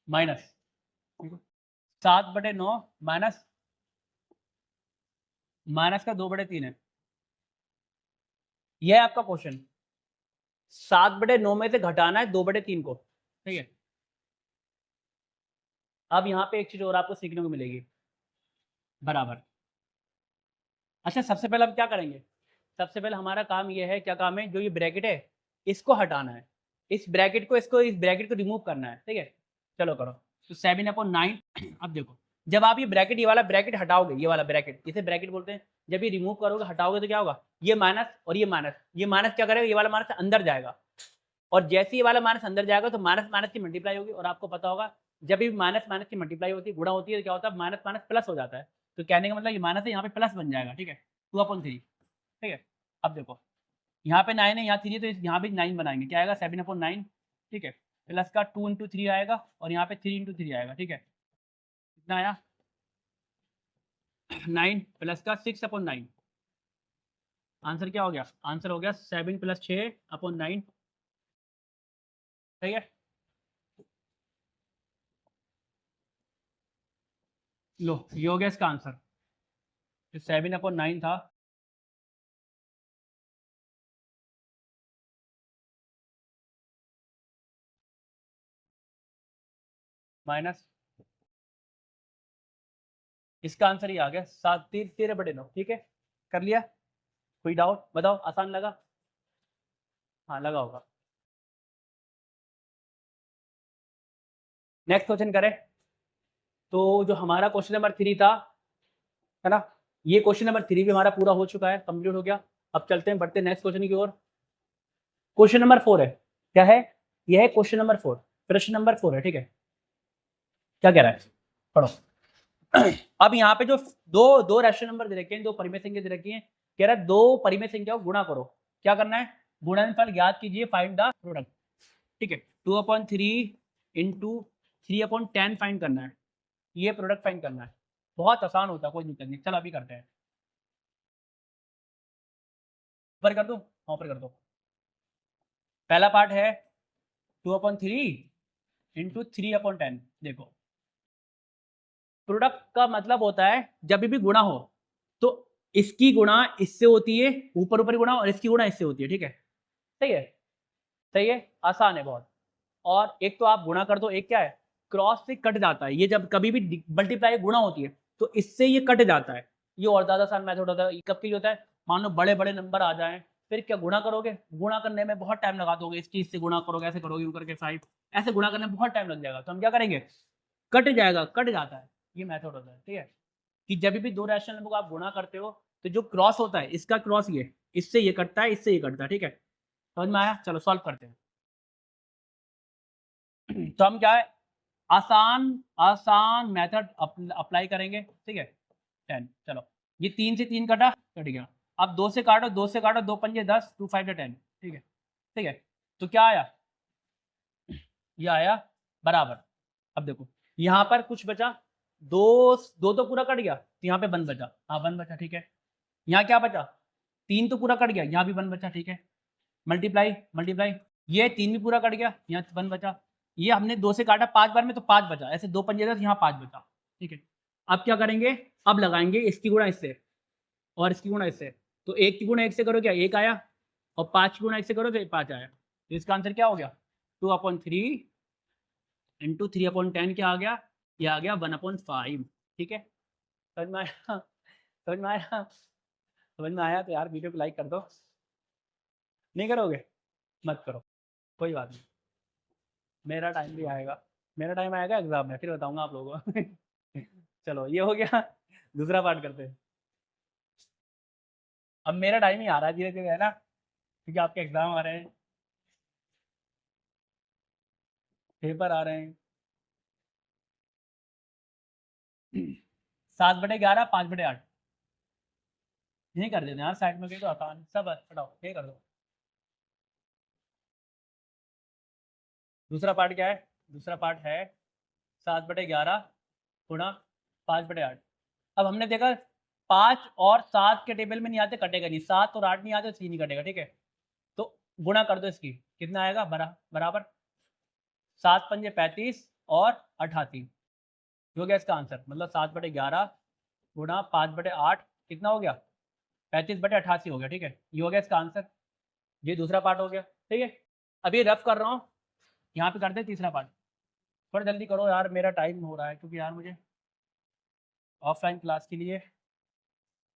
माइनस 7/9 माइनस माइनस का 2/3 है। यह है आपका क्वेश्चन। 7/9 में से घटाना है 2/3 को, ठीक है? अब यहाँ पे एक चीज और आपको सीखने को मिलेगी, बराबर। अच्छा सबसे पहले हम क्या करेंगे? सबसे पहले हमारा काम ये है, क्या काम है? जो ये ब्रैकेट है इसको हटाना है, इस ब्रैकेट को रिमूव करना है, ठीक है? चलो करो। तो 7/9 अब देखो, जब आप ये वाला ब्रैकेट हटाओगे, ये वाला ब्रैकेट, इसे ब्रैकेट बोलते हैं, जब ये रिमूव करोगे हटाओगे तो क्या होगा? ये माइनस और ये माइनस क्या करेगा? ये वाला माइनस अंदर जाएगा, और जैसे ये वाला माइनस अंदर जाएगा तो माइनस माइनस की मल्टीप्लाई होगी, और आपको पता होगा जब भी माइनस माइनस की मल्टीप्लाई होती है, गुणा होती है, तो क्या होता है? माइनस माइनस प्लस हो जाता है। तो कहने का मतलब ये माइनस है, यहाँ पे प्लस बन जाएगा, ठीक है? 2/3, ठीक है? अब देखो यहाँ पे 9 है, यहाँ 3 है, तो यहाँ भी 9 बनाएंगे, क्या आएगा? 7/9, ठीक है? प्लस का 2 × 3 आएगा, और यहाँ पे 3 × 3 आएगा, ठीक है? कितना आया? 9 प्लस का 6/9। आंसर क्या हो गया? आंसर हो गया 7 + 6/9, ठीक है? लो ये हो गया इसका आंसर, जो 7/9 था। माइनस इसका आंसर ही आ गया 13/9, ठीक है? कर लिया? कोई डाउट बताओ? आसान लगा? हाँ लगा होगा। नेक्स्ट क्वेश्चन करें। तो जो हमारा क्वेश्चन नंबर 3 था, है ना, ये क्वेश्चन नंबर 3 भी हमारा पूरा हो चुका है, कंप्लीट हो गया। अब चलते हैं, बढ़ते हैं नेक्स्ट क्वेश्चन की ओर। क्वेश्चन नंबर 4 है, क्या है? यह है क्वेश्चन नंबर 4, प्रश्न नंबर 4 है, ठीक है? क्या कह रहा है? पढ़ो। अब यहाँ पे जो दो दो रैशनल नंबर दे रखे हैं, दो परिमेय संख्या दे रखी है, कह रहा है दो परिमेय संख्या को गुणा करो। क्या करना है? गुणनफल ज्ञात कीजिए, फाइंड द प्रोडक्ट, ठीक है? 2/3 इंटू 3/10 फाइंड करना है, ये प्रोडक्ट फाइंड करना है। बहुत आसान होता है, कोई दिक्कत नहीं। चल अभी करते हैं। ऊपर कर दो, हाँ ऊपर कर दो। पहला पार्ट है 2/3 इंटू 3/10। देखो प्रोडक्ट का मतलब होता है जब भी गुणा हो तो इसकी गुणा इससे होती है, ऊपर ऊपर गुणा, और इसकी गुणा इससे होती है, ठीक है? सही है? सही है, आसान है बहुत। और एक तो आप गुणा कर दो, एक क्या है? क्रॉस से कट जाता है, ये जब कभी भी मल्टीप्लाई गुणा होती है तो इससे ये कट जाता है। ये और ज्यादा आसान मेथड होता है। कब के लिए होता है? मान लो बड़े बड़े नंबर आ जाएं, फिर क्या गुणा करोगे, गुणा करने में बहुत टाइम लगा दोगे, इस चीज से गुणा करोगे, ऐसे करोगे, यूं करके 5 ऐसे गुणा करने में बहुत टाइम लग जाएगा, तो हम क्या करेंगे? कट जाएगा, कट जाता है, ये मेथड होता है, ठीक है? कि जब भी दो रैशनल नंबर को आप गुणा करते हो तो जो क्रॉस होता है, इसका क्रॉस ये, इससे ये कटता है, इससे ये कटता है, ठीक है? समझ में आया? चलो सॉल्व करते हैं। तो हम क्या है, आसान आसान मेथड अप्लाई करेंगे, ठीक है। 10, चलो ये 3 से 3 कटा, कट गया। अब 2 से काटो, 2 से काटो, 2 पंजे 10, 2 5 10, ठीक है, ठीक है। तो क्या आया, ये आया बराबर। अब देखो यहाँ पर कुछ बचा, दो दो तो पूरा कट गया, तो यहाँ पे 1 बचा, हाँ 1 बचा, ठीक है। यहाँ क्या बचा, 3 तो पूरा कट गया, यहाँ भी 1 बचा, ठीक है। मल्टीप्लाई मल्टीप्लाई, ये 3 भी पूरा कट गया, यहाँ 1 बचा। ये हमने 2 से काटा 5 बार में, तो 5 बचा, ऐसे 2 पंजे 10, यहाँ 5 बचा, ठीक है। अब क्या करेंगे, अब लगाएंगे इसकी गुणा इससे और इसकी गुणा इससे। तो 1 की गुणा 1 से करो क्या 1 आया, और 5 की गुणा 1 से करो तो 5 आया। तो इसका आंसर क्या हो गया, 2/3 इंटू 3/10 क्या आ गया, ये आ गया 1/5, ठीक है। समझ में आया, समझ में आया, समझ में आया तो यार वीडियो को लाइक कर दो। नहीं करोगे मत करो, कोई बात नहीं, मेरा टाइम भी आएगा, मेरा टाइम आएगा एग्जाम में, फिर बताऊंगा आप लोगों को। चलो ये हो गया, दूसरा पार्ट करते हैं। अब मेरा टाइम ही आ रहा है धीरे धीरे, है ना, क्योंकि आपके एग्जाम आ रहे हैं, पेपर आ रहे हैं। 7/11, 5/8, यही कर देते हैं यार, साइड में गए तो आसान, सब हटाओ, ये कर दो। दूसरा पार्ट क्या है, दूसरा पार्ट है 7/11 गुणा 5/8। अब हमने देखा 5 और 7 के टेबल में नहीं आते, कटेगा नहीं, 7 और 8 नहीं आते, 3 नहीं कटेगा, ठीक है। तो गुणा कर दो इसकी, कितना आएगा, बराबर 7 पंजे 35 और 88, हो गया इसका आंसर। मतलब 7/11 गुणा 5/8 कितना हो गया, 35/88 हो गया, ठीक है। ये हो गया इसका आंसर, ये दूसरा पार्ट हो गया, ठीक है। अभी रफ कर रहा हूँ, यहाँ पे करते हैं तीसरा पार्ट। थोड़ा जल्दी करो यार, मेरा टाइम हो रहा है, क्योंकि यार मुझे ऑफलाइन क्लास के लिए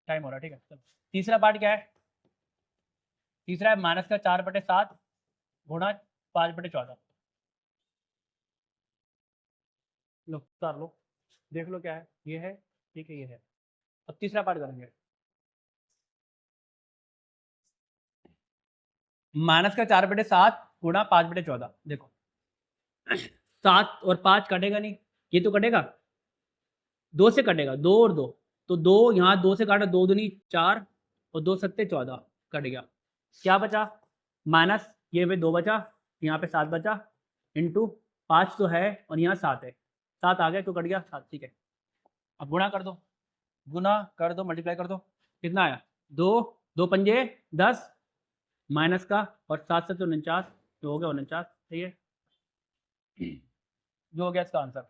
टाइम हो रहा है, ठीक है। चलो तीसरा पार्ट क्या है, तीसरा है -4/7 गुणा 5/14। लो कर लो, देख लो क्या है, ये है, ठीक है, ये है। अब तीसरा पार्ट करेंगे, -4/7 गुणा 5/14। देखो 7 और 5 कटेगा नहीं, ये तो कटेगा, 2 से कटेगा, 2 और 2, तो 2 यहाँ 2 से काटा, 2 दूनी 4 और 2 सत्ते 14, कट गया। क्या बचा, माइनस ये पे 2 बचा, यहाँ पे 7 बचा, इंटू 5 तो है और यहाँ 7 है, 7 आ गया तो कट गया 7, ठीक है। अब गुणा कर दो, गुना कर दो, मल्टीप्लाई कर दो, कितना आया, 2 2 पंजे 10 माइनस का, और 7 से तो 49, तो हो गया 49, ठीक है। जो हो गया इसका आंसर।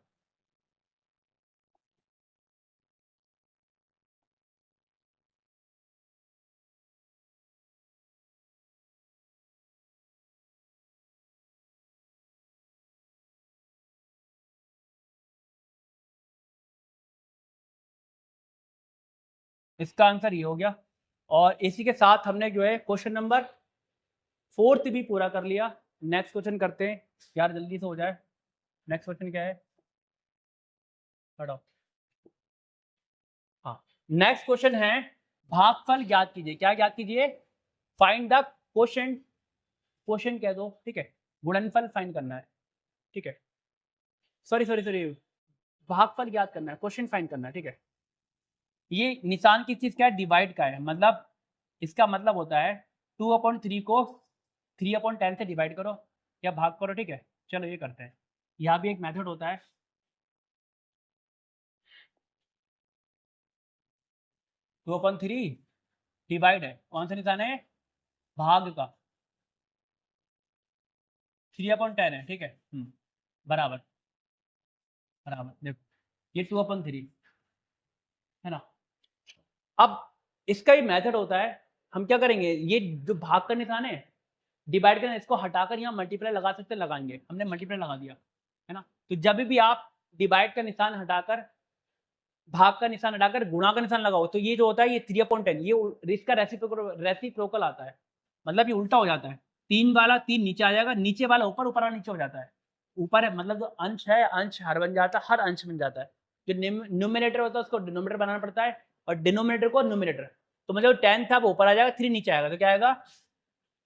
इसका आंसर ये हो गया। और इसी के साथ हमने जो है क्वेश्चन नंबर 4 भी पूरा कर लिया। नेक्स्ट क्वेश्चन करते हैं यार, जल्दी से हो जाए। नेक्स्ट क्वेश्चन क्या है, हटाओ, हाँ नेक्स्ट क्वेश्चन है भागफल ज्ञात कीजिए। क्या ज्ञात कीजिए, फाइंड द क्वोशिएंट, क्वोशिएंट कह दो, ठीक है, गुणनफल फाइंड करना है, ठीक है। सॉरी सॉरी सॉरी, भागफल ज्ञात करना है, क्वोशिएंट फाइंड करना है, ठीक है। ये निशान किस चीज का है, डिवाइड का है, मतलब इसका मतलब होता है 2/3 को 3/10 से डिवाइड करो या भाग करो, ठीक है। चलो ये करते हैं, यहाँ भी एक मेथड होता है। 2/3 डिवाइड है, कौन सा निशान है, भाग का, 3/10 है, ठीक है। बराबर बराबर, देखो ये 2/3 है ना। अब इसका ही मेथड होता है, हम क्या करेंगे, ये जो भाग का निशान है डिवाइड करना, इसको हटाकर यहाँ मल्टीप्लाई लगा सकते हैं, लगाएंगे, हमने मल्टीप्लाई लगा दिया, है ना। तो जब भी आप डिवाइड का निशान हटाकर भाग का निशान हटाकर गुणा का निशान लगाओ, तो ये जो होता है ये 3/10, ये इसका रेसिप्रोकल आता है, मतलब ये उल्टा हो जाता है। 3 वाला 3 नीचे आ जाएगा, नीचे वाला ऊपर, ऊपर वाला नीचे हो जाता है। ऊपर है मतलब जो अंश है, अंश हर बन जाता है, हर अंश बन जाता है। जो न्यूमिनेटर होता है उसको डिनोमिनेटर बनाना पड़ता है, और डिनोमिनेटर को न्यूमिनेटर। तो मतलब 10 था वो ऊपर आ जाएगा, 3 नीचे आएगा, तो क्या आएगा,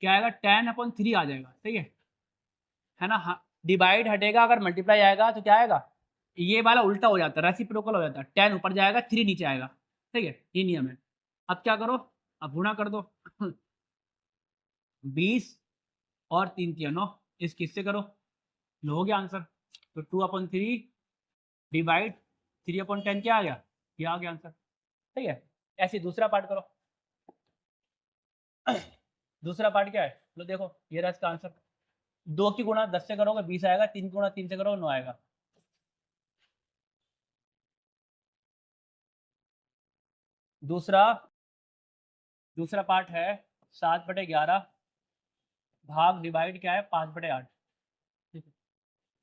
क्या आएगा, 10/3 आ जाएगा, ठीक है ना। डिवाइड हटेगा, अगर मल्टीप्लाई आएगा तो क्या आएगा, ये वाला उल्टा हो जाता है, रेसिप्रोकल हो जाता है, 10 ऊपर जाएगा 3 नीचे आएगा, ठीक है, ये नियम है। अब क्या करो, अब गुणा कर दो 20 और 3 तिया 9, इस किससे करो, लो हो गया आंसर। तो 2/3 डिवाइड 3/10 क्या आ गया, ये आ गया आंसर, ठीक है। ऐसे दूसरा पार्ट करो दूसरा पार्ट क्या है, लो देखो ये रहा इसका आंसर। 2 की गुणा 10 से करोगे 20 आएगा, 3 की गुणा 3 से करोगे 9 आएगा। दूसरा दूसरा पार्ट है 7/11 भाग डिवाइड क्या है 5/8, ठीक है।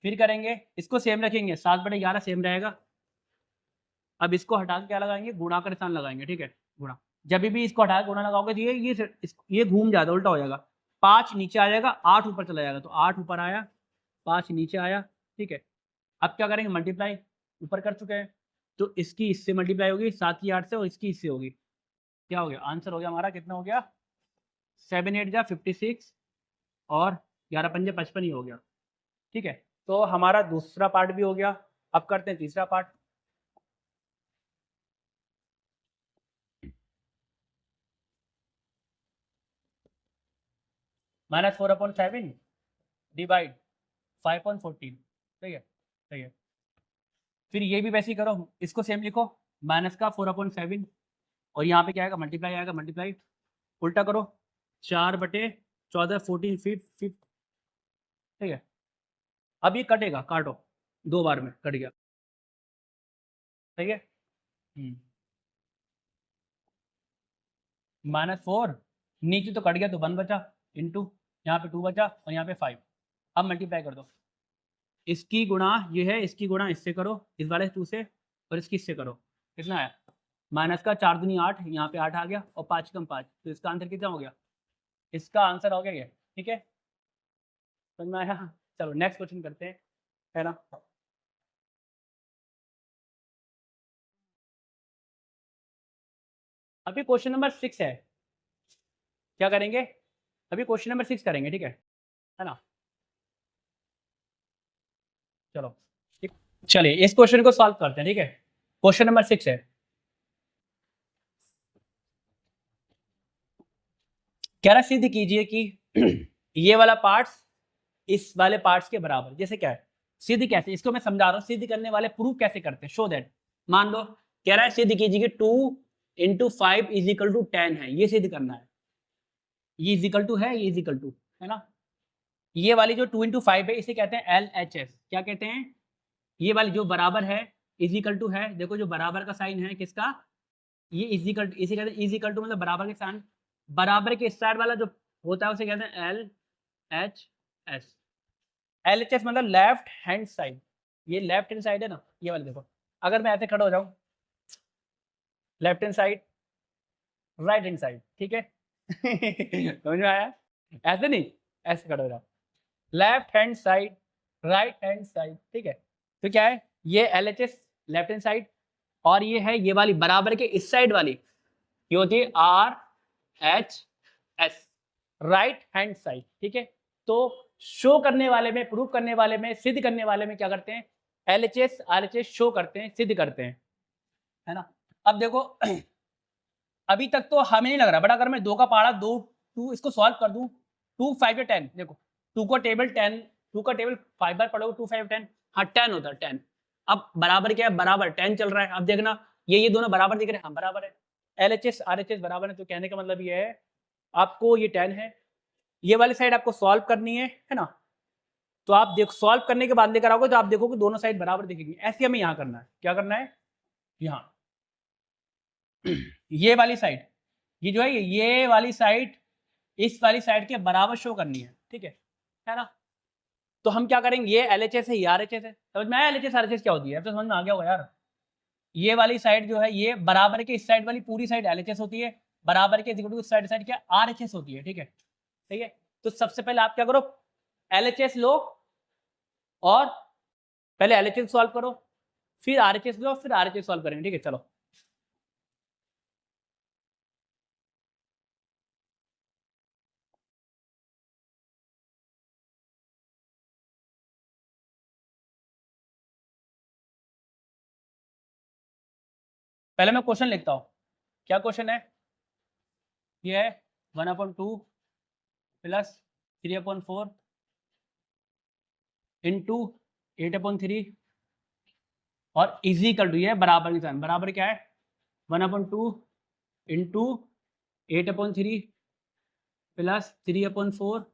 फिर करेंगे इसको सेम रखेंगे, 7/11 सेम रहेगा। अब इसको हटा के क्या लगाएंगे, गुणा का निशान लगाएंगे, ठीक है, गुणा। जब भी इसको हटा के गुणा लगाओगे तो ये घूम जाता, उल्टा हो जाएगा। 5 नीचे आ जाएगा, 8 ऊपर चला जाएगा, तो 8 ऊपर आया, 5 नीचे आया, ठीक है। अब क्या करेंगे, मल्टीप्लाई ऊपर कर चुके हैं, तो इसकी इससे मल्टीप्लाई होगी 7 की 8 से, और इसकी इससे होगी। क्या हो गया, आंसर हो गया हमारा, कितना हो गया, 7 8 जा 56 और 11 पंजे 55 ही हो गया, ठीक है। तो हमारा दूसरा पार्ट भी हो गया। अब करते हैं तीसरा पार्ट। -4/7 डिवाइड 5/14, ठीक है, ठीक है। फिर ये भी वैसे ही करो, इसको सेम लिखो, माइनस का 4/7 और यहाँ पे क्या आएगा, मल्टीप्लाई आएगा, मल्टीप्लाई उल्टा करो, 4/14 14 फिफ्थ, ठीक है। अब ये कटेगा, काटो, 2 बार में कट गया, ठीक है। -4 नीचे तो कट गया, तो 1 बचा, इंटू यहाँ पे 2 बचा और यहाँ पे 5। अब मल्टीप्लाई कर दो, इसकी गुणा ये है, इसकी गुणा इससे करो, इस वाले 2 से, और इसकी इससे करो, कितना आया, माइनस का 4 दूनी 8, यहाँ पे 8 आ गया, और 5 कम 5, तो इसका आंसर कितना हो गया, इसका आंसर हो गया ये, ठीक है, समझ में आया। चलो नेक्स्ट क्वेश्चन करते हैं, है ना। अभी क्वेश्चन नंबर 6 है, क्या करेंगे, अभी क्वेश्चन नंबर 6 करेंगे, ठीक है ना। चलो ठीक, चलिए इस क्वेश्चन को सॉल्व करते हैं, ठीक है। क्वेश्चन नंबर 6 है, कह रहा सिद्ध कीजिए कि ये वाला पार्ट्स इस वाले पार्ट्स के बराबर, जैसे क्या है, सिद्ध कैसे, इसको मैं समझा रहा हूँ, सिद्ध करने वाले प्रूफ कैसे करते हैं, शो दैट। मान लो कह रहा है सिद्ध कीजिए कि 2 × 5 = 10 है, ये सिद्ध करना है, ये इजिकल टू है, ये इजिकल टू है ना। ये वाली जो 2 × 5 है इसे कहते हैं LHS, क्या कहते हैं, ये वाली जो बराबर है इजिकल टू है, देखो जो बराबर का साइन है किसका, ये इजिकल, इसे कहते हैं इजिकल टू, मतलब बराबर के साइन, बराबर के साइड वाला जो होता है उसे कहते हैं LHS। LHS मतलब लेफ्ट हैंड साइड, ये लेफ्ट हैंड साइड है ना, ये वाला देखो, अगर मैं ऐसे खड़ा हो जाऊं, left hand side, right hand side, ठीक है समझ में आया, ऐसे नहीं, ऐसे खड़ा हो जाओ, left hand side, right hand side, ठीक है। तो क्या है, ये LHS लेफ्ट हैंड साइड, और ये है ये वाली बराबर के इस साइड वाली, ये होती है RHS, राइट हैंड साइड, ठीक है। तो शो करने वाले में, प्रूव करने वाले में, सिद्ध करने वाले में क्या करते हैं, LHS RHS शो करते हैं, सिद्ध करते हैं, है ना। अब देखो अभी तक तो हमें नहीं लग रहा, बट अगर मैं 2 का पहाड़ा 2 2 इसको सॉल्व कर दूं, 2 5 या 10, देखो 2 का टेबल 10, 2 का टेबल 5 बार पढ़ोगे, 2 5 10, हाँ 10 होता है 10। अब बराबर क्या है, बराबर 10 चल रहा है, अब देखना ये दोनों बराबर दिख रहे हैं, हाँ बराबर है, LHS RHS बराबर है, तो कहने का मतलब ये है आपको ये 10 है, ये वाली साइड आपको सॉल्व करनी है ना। तो आप देखो सॉल्व करने के बाद लेकर आओगे तो आप देखोगे दोनों साइड बराबर दिखेगी, ऐसे हमें यहाँ करना है, क्या करना है, यहाँ ये वाली साइड, ये जो है ये वाली साइड इस वाली साइड के बराबर शो करनी है ना। तो हम क्या करेंगे, ये LHS है, ये RHS है, समझ में आया LHS RHS क्या होती है, अब तो समझ में आ गया होगा यार। ये वाली साइड जो है ये बराबर के इस साइड वाली पूरी साइड LHS होती है, बराबर के इस साइड क्या RHS होती है, ठीक है, ठीक है। तो सबसे पहले आप क्या करो, LHS लो, और पहले LHS सॉल्व करो, फिर RHS लो, फिर RHS सॉल्व करेंगे, ठीक है, चलो। पहले मैं क्वेश्चन लिखता हूँ, क्या क्वेश्चन है, ये है 1/2 प्लस 3/4 इंटू 8/3 और इजिकल टू, ये बराबर निशान, बराबर क्या है 1/2 इंटू 8/3 प्लस 3/4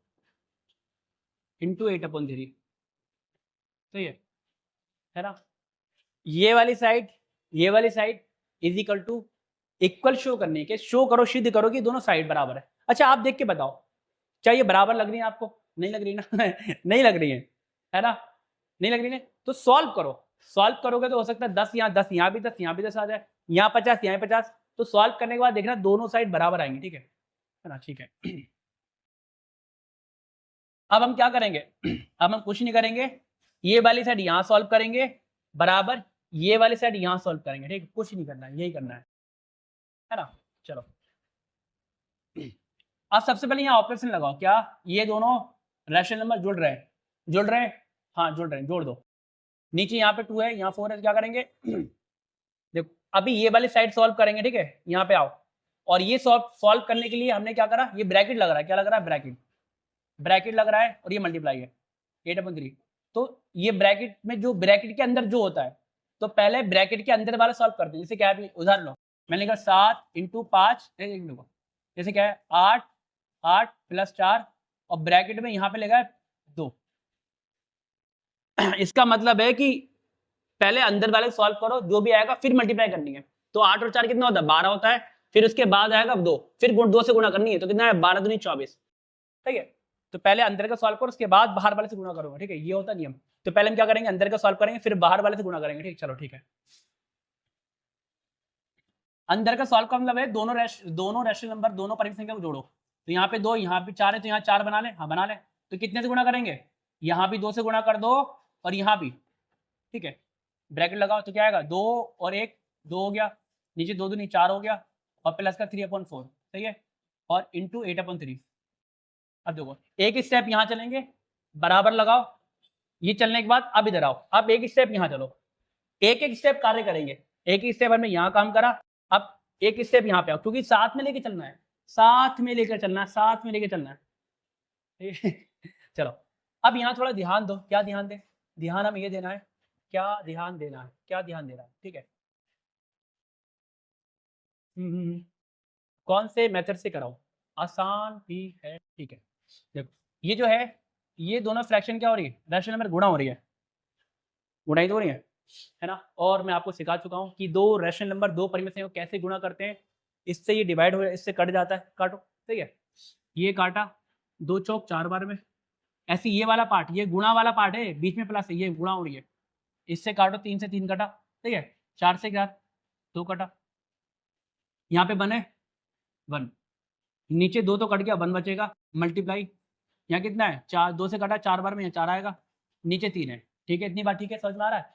इंटू 8/3, सही है ना। ये वाली side is equal to, equal show करने के, शो करो, सिद्ध करो कि दोनों साइड बराबर है। अच्छा आप देख के बताओ, क्या ये बराबर लग रही है आपको, नहीं लग रही ना नहीं लग रही है ना, नहीं लग रही है, तो सॉल्व करो, सॉल्व करोगे तो हो सकता है 10 यहाँ 10 यहाँ भी 10 यहाँ भी 10 आ जाए, यहाँ 50 यहाँ 50, तो सॉल्व करने के बाद देखना दोनों साइड बराबर आएंगे, ठीक है ना, ठीक है। अब हम क्या करेंगे, अब हम कुछ नहीं करेंगे, ये वाली साइड यहाँ सॉल्व करेंगे बराबर, ये वाली साइड यहाँ सॉल्व करेंगे, ठीक है, कुछ नहीं करना है, यही करना है ना। चलो अब सबसे पहले यहाँ ऑपरेशन लगाओ, क्या ये दोनों रैशनल नंबर जुड़ रहे हैं, हाँ जुड़ रहे हैं, जोड़ दो, नीचे यहाँ पे 2 है, यहाँ 4 है, क्या करेंगे देखो अभी ये वाली साइड सॉल्व करेंगे, ठीक है, यहाँ पे आओ, और ये सॉल्व करने के लिए हमने क्या करा, ये ब्रैकेट लग रहा है, क्या लग रहा है, ब्रैकेट लग रहा है, और ये मल्टीप्लाई है 8/3, तो ये ब्रैकेट में जो ब्रैकेट के अंदर जो होता है, तो पहले ब्रैकेट के अंदर वाला सॉल्व करते हैं, जैसे क्या है, उदाहरण लो, मैंने लिखा 7 × 5, जैसे क्या है 8 + 4 और ब्रैकेट में यहाँ पे लगा 2 इसका मतलब है कि पहले अंदर वाले सॉल्व करो, जो भी आएगा फिर मल्टीप्लाई करनी है, तो 8 और 4 कितना होता है, 12 होता है, फिर उसके बाद आएगा 2, फिर 2 से गुणा करनी है, तो कितना है 12 दूनी 24, ठीक है, तो पहले अंदर का सॉल्व करो, उसके बाद बाहर वाले से गुणा करोगे, ठीक है, ये होता है नियम। तो पहले हम क्या करेंगे, अंदर का सॉल्व करेंगे, फिर बाहर वाले से गुणा करेंगे, ठीक, चलो ठीक है। अंदर का सॉल्व का मतलब है दोनों रैशनल नंबर, दोनों परिमित संख्या को जोड़ो, तो यहाँ पे 2, यहाँ पे 4 है, तो यहाँ 4 बना ले, हाँ बना ले, तो कितने से गुणा करेंगे, यहाँ भी 2 से गुणा कर दो, और यहाँ भी, ठीक है, ब्रैकेट लगाओ, तो क्या आएगा 2 और 1 2 हो गया, नीचे 2 दूनी 4 हो गया, और प्लस का 3/4, सही है, और इंटू 8/3। अब देखो एक स्टेप यहाँ चलेंगे, बराबर लगाओ, ये चलने के बाद अब इधर आओ, अब एक स्टेप यहाँ चलो, एक स्टेप कार्य करेंगे, एक स्टेप हमने यहाँ काम करा, अब एक स्टेप यहाँ पे आओ, क्योंकि साथ में लेके चलना है, साथ में लेकर चलना है चलो अब यहाँ थोड़ा ध्यान दो, क्या ध्यान दे, ध्यान हम ये देना है, क्या ध्यान देना है, ठीक है, कौन से मेथड से कराओ, आसान भी है, ठीक है, देखो ये जो है, ये दोनों फ्रैक्शन क्या हो रही है, रैशनल नंबर गुणा हो रही है, गुणाई तो हो रही है ना, और मैं आपको सिखा चुका हूँ कि 2 रैशनल नंबर 2 परिमित संख्या को कैसे गुणा करते हैं, इससे ये डिवाइड हो, इससे कट जाता है, काटो, ठीक है, ये काटा 2 चौक 4 बार में, ऐसे ये वाला पार्ट, ये गुणा वाला पार्ट है, बीच में प्लस है, ये गुणा हो रही है, इससे काटो, 3 से 3 कटा, ठीक है, 4 से 4 2 कटा, यहाँ पे बने 1, नीचे 2 तो कट गया, 1 बचेगा, मल्टीप्लाई, यहाँ कितना है 4, 2 से कटा 4 बार में, यहाँ 4 आएगा, नीचे 3 है, ठीक है, इतनी बात ठीक है, समझ में आ रहा है,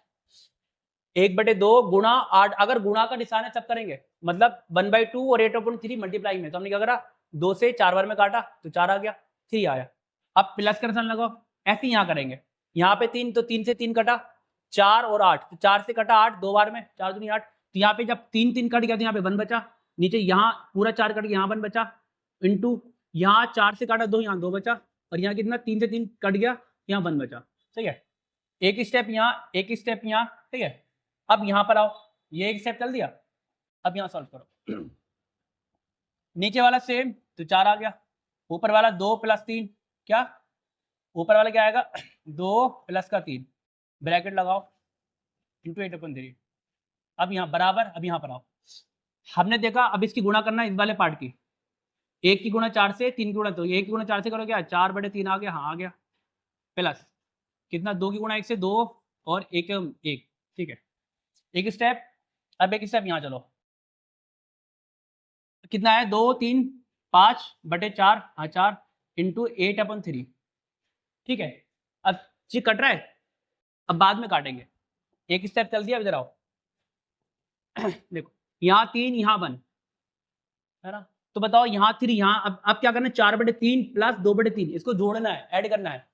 1/2 गुणा 8, अगर गुणा का निशान है तब करेंगे, मतलब 1/2 और 8/3 मल्टीप्लाई में, तो हमने क्या करा 2 से 4 बार में काटा, तो 4 आ गया, 3 आया, अब प्लस का निशान लगाओ, ऐसे यहाँ करेंगे, यहाँ पे 3, तो 3 से 3 कटा, 4 और 8, तो 4 से कटा 8 2 बार में, 4 दूनी 8, तो यहाँ पे जब 3 3 कट गया तो यहाँ पे 1 बचा, नीचे यहाँ पूरा 4 कट गया, यहाँ 1 बचा, इंटू यहाँ 4 से काटा 2, यहाँ 2 बचा, और यहाँ कितना 3 से 3 कट गया, यहाँ 1 बचा, ठीक है, एक स्टेप यहाँ, एक स्टेप यहाँ, ठीक है, अब यहाँ पर आओ, ये एक स्टेप चल दिया, अब यहाँ सॉल्व करो, नीचे वाला सेम, तो 4 आ गया, ऊपर वाला 2 + 3, क्या ऊपर वाला क्या आएगा 2 + 3, ब्रैकेट लगाओ, इंटू 8/3, अब यहाँ बराबर, अब यहाँ पर आओ, हमने देखा अब इसकी गुणा करना है इस वाले पार्ट की, 1 की गुणा 4 से, 3 की गुणा, तो 1 की गुणा 4 से करो, क्या 4/3 आ गया, हाँ आ गया, प्लस कितना 2 की गुणा 1 से 2 और 1 1, ठीक है, एक स्टेप, अब एक स्टेप यहाँ चलो, कितना है 2 3 5/4, हाँ 4 इंटू 8/3, ठीक है, अब ये कट रहा है, अब बाद में काटेंगे, एक स्टेप चल दिया, इधर आओ देखो यहाँ 3 यहाँ 1 है ना, तो बताओ यहाँ 3 यहाँ, अब क्या करना है 4/3 प्लस 2/3, इसको जोड़ना है, ऐड करना है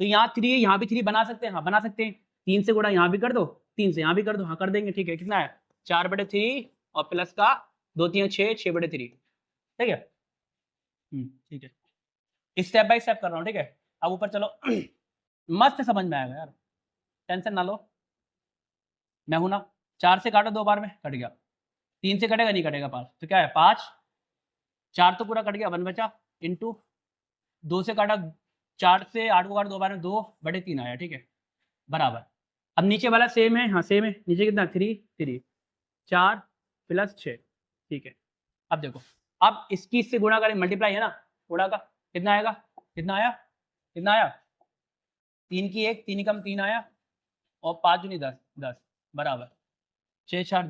तो यहाँ 3 है, यहाँ भी 3 बना सकते हैं, हाँ बना सकते हैं, 3 से गुणा यहाँ भी कर दो, 3 से यहाँ भी कर दो, हाँ कर देंगे, ठीक है। कितना है 4/3 और प्लस का 2 3 6 6/3, ठीक है। ठीक है, स्टेप बाय स्टेप कर रहा हूँ, ठीक है। अब ऊपर चलो मस्त समझ में आएगा यार, टेंशन ना लो। मैं हूं ना, 4 से काटो 2 बार में, कट गया। 3 से कटेगा, नहीं कटेगा 5, तो क्या है 5, 4 तो पूरा कट गया, 1 बचा, इंटू 2 से काटा, 4 से 8 को काटा 2 बार में, 2/3 आया, ठीक है, बराबर। अब नीचे वाला सेम है, हाँ सेम है, नीचे कितना 3 3 4 + 6, ठीक है। अब देखो, अब इसकी इससे गुणा करें, मल्टीप्लाई है ना, गुणा का कितना आएगा, कितना आया, कितना आया, 3 की 1, 3 कम 3 आया, और 5 दूनी 10 10 बराबर 6 4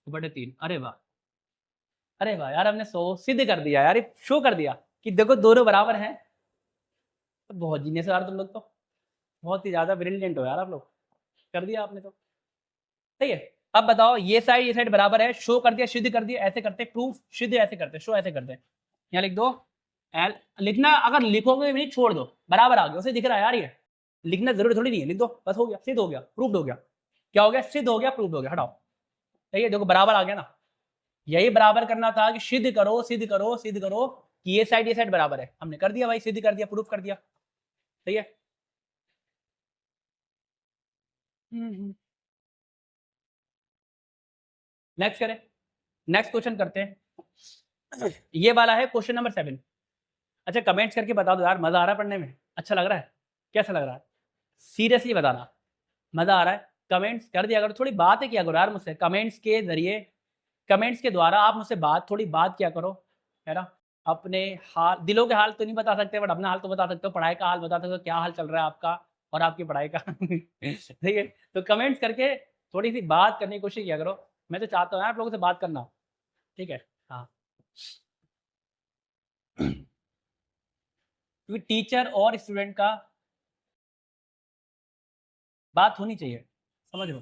10/3। अरे वाह, अरे वाह यार, हमने सिद्ध कर दिया यार, शो कर दिया कि देखो दोनों बराबर हैं। तो बहुत जीनियस यार तुम लोग, तो बहुत ही ज़्यादा ब्रिलियंट हो यार आप लोग, कर दिया आपने तो, सही है। अब बताओ, ये साइड बराबर है, शो कर दिया, सिद्ध कर दिया, ऐसे करते प्रूफ, सिद्ध ऐसे करते, शो ऐसे करते। यहाँ लिख दो एल, लिखना अगर लिखोगे भी नहीं छोड़ दो, बराबर आ गया, उसे दिख रहा है यार, ये लिखना जरूरी थोड़ी नहीं है, लिख दो बस, हो गया, सिद्ध हो गया, प्रूफ हो गया। क्या हो गया, सिद्ध हो गया, प्रूफ हो गया, हटाओ, सही है, देखो बराबर आ गया ना। यही बराबर करना था कि सिद्ध करो सिद्ध करो सिद्ध करो कि ये साइड बराबर है, हमने कर दिया भाई, सिद्ध कर दिया, प्रूफ कर दिया, सही है। नेक्स्ट करें, नेक्स्ट क्वेश्चन करते हैं। ये वाला है क्वेश्चन नंबर 7। अच्छा कमेंट्स करके बता दो यार, मजा आ रहा है पढ़ने में, अच्छा लग रहा है, कैसा लग रहा है, सीरियसली बताना, मजा आ रहा है। कमेंट्स कर दिया करो, थोड़ी बात है किया करो यार मुझसे, कमेंट्स के जरिए, कमेंट्स के द्वारा आप मुझसे थोड़ी बात किया करो, है ना। अपने हाल, दिलों के हाल तो नहीं बता सकते, बट अपना हाल तो बता सकते हो, पढ़ाई का हाल बता सकते हो, क्या हाल चल रहा है आपका और आपकी पढ़ाई का ठीक है। तो कमेंट्स करके थोड़ी सी बात करने की कोशिश किया करो, मैं तो चाहता हूँ आप लोगों से बात करना, ठीक है। हाँ क्योंकि टीचर और स्टूडेंट का बात होनी चाहिए, समझ लो,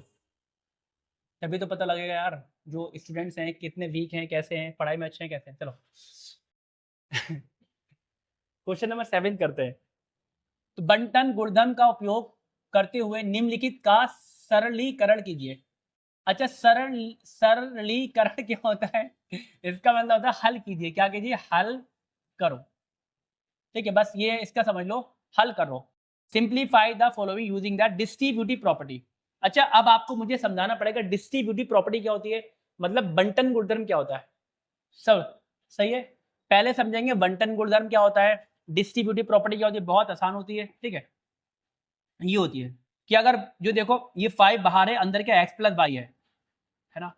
तभी तो पता लगेगा यार जो स्टूडेंट्स हैं कितने वीक हैं, कैसे हैं पढ़ाई में, अच्छे हैं कैसे हैं। चलो क्वेश्चन नंबर 7 करते हैं। तो बंटन गुणधर्म का उपयोग करते हुए निम्नलिखित का सरलीकरण कीजिए। अच्छा सरलीकरण क्या होता है, इसका मतलब होता है हल कीजिए, क्या कीजिए, हल करो, ठीक है, बस ये इसका समझ लो, हल करो। Simplify the following using the distributive property. अच्छा अब आपको मुझे समझाना पड़ेगा डिस्ट्रीब्यूटिव प्रॉपर्टी क्या होती है, मतलब बंटन गुणधर्म क्या होता है, सब सही है। पहले समझेंगे बंटन गुणधर्म क्या होता है, डिस्ट्रीब्यूटिव प्रॉपर्टी क्या होती है, बहुत आसान होती है, ठीक है। ये होती है कि अगर जो देखो ये 5 बाहर है, अंदर क्या x + y है ना,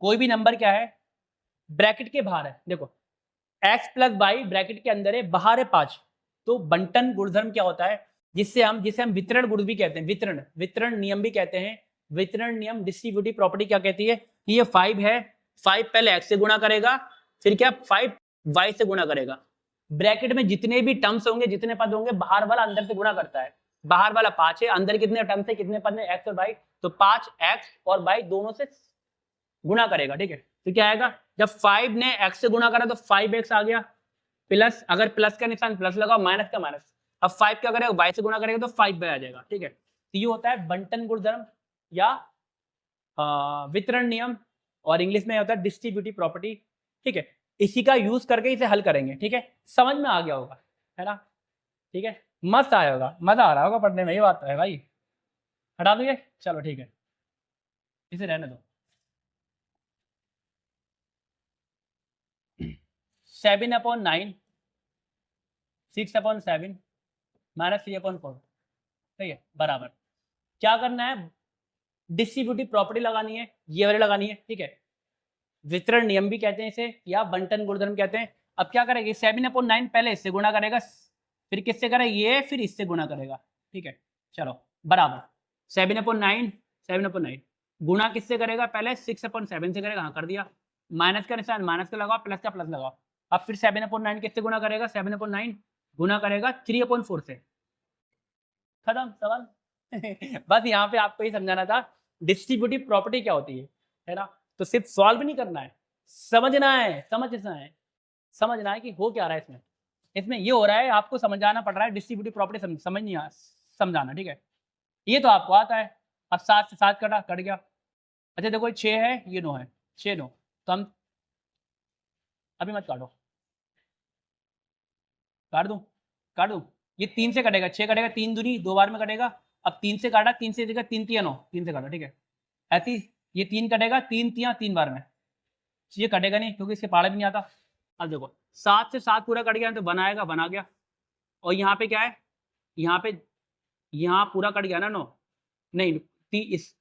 कोई भी नंबर क्या है ब्रैकेट के बाहर है, देखो x + y ब्रैकेट के अंदर है, बाहर है 5, तो बंटन गुणधर्म क्या होता है, जिसे हम वितरण गुण भी कहते हैं, वितरण वितरण नियम भी कहते हैं। वितरण नियम डिस्ट्रीब्यूटिव प्रॉपर्टी क्या कहती है कि ये 5 है, 5 पहले x से गुणा करेगा, फिर क्या 5 y से गुणा करेगा, ब्रैकेट में जितने भी टर्म्स होंगे, जितने पद होंगे, बाहर वाला अंदर से गुणा करता है, बाहर वाला 5 है, अंदर कितने टर्म्स है, कितने पद है, x और y, तो 5x और y दोनों से गुणा करेगा, ठीक है। तो क्या आएगा, जब 5 ने x से गुणा करा तो 5x आ गया, प्लस, अगर प्लस का निशान प्लस लगाओ, माइनस का माइनस, अब 5 क्या करेगा, y से गुणा करेगा तो 5y आ जाएगा, ठीक है। तो ये होता है बंटन गुणधर्म या वितरण नियम, और इंग्लिश में होता है डिस्ट्रीब्यूटिव प्रॉपर्टी, ठीक है। इसी का यूज करके इसे हल करेंगे, ठीक है, समझ में आ गया होगा, है ना, ठीक है, मस्त आया होगा, मजा आ रहा होगा पढ़ने में, ये बात तो है भाई। हटा दोगे, चलो ठीक है, इसे रहने दो। 7/9 6/7 -3/4, ठीक है, बराबर। क्या करना है, डिस्ट्रीब्यूटिव प्रॉपर्टी लगानी है, ये वाली लगानी है, ठीक है। वितरण नियम भी कहते हैं इसे, या बंटन गुणधर्म कहते हैं। अब क्या करेंगे, 7/9 पहले इससे गुणा करेगा, फिर किससे करेगा, ये फिर इससे गुणा करेगा, ठीक है। चलो बराबर 7/9 7/9 गुणा किससे करेगा, पहले 6/7 से करेगा, हाँ कर दिया, माइनस का निशान माइनस का लगाओ, प्लस का प्लस लगाओ। अब फिर 7/9 किससे गुणा करेगा, 7/9 गुणा करेगा 3/4 से, खत्म सवाल बस यहाँ पे आपको ये समझाना था डिस्ट्रीब्यूटिव प्रॉपर्टी क्या होती है ना। तो सिर्फ सॉल्व नहीं करना है, समझना है, समझना है कि हो क्या रहा है इसमें, इसमें ये हो रहा है, आपको समझाना पड़ रहा है डिस्ट्रीब्यूटिव प्रॉपर्टी, समझ नहीं समझाना, ठीक है। ये तो आपको आता है, अब 7 से 7 कट गया। अच्छा देखो 6 है, ये 9 है, 6 9, तो हम अभी मत काटो, काट दूँ, ये 3 से कटेगा, 6 कटेगा, 3 दूनी 2 बार में कटेगा। अब 3 से काटा, 3 से जगह 3 तिया 9, 3 से काटा, ठीक है। ऐसे ही ये 3 कटेगा, 3 तिया 3 बार में, ये कटेगा नहीं क्योंकि इसके पहाड़ा भी नहीं आता। अब देखो 7 से 7 पूरा कट गया तो 1 आएगा, 1 आ गया। और यहाँ पे क्या है, यहाँ पे यहाँ पूरा कट गया ना 9, नहीं इस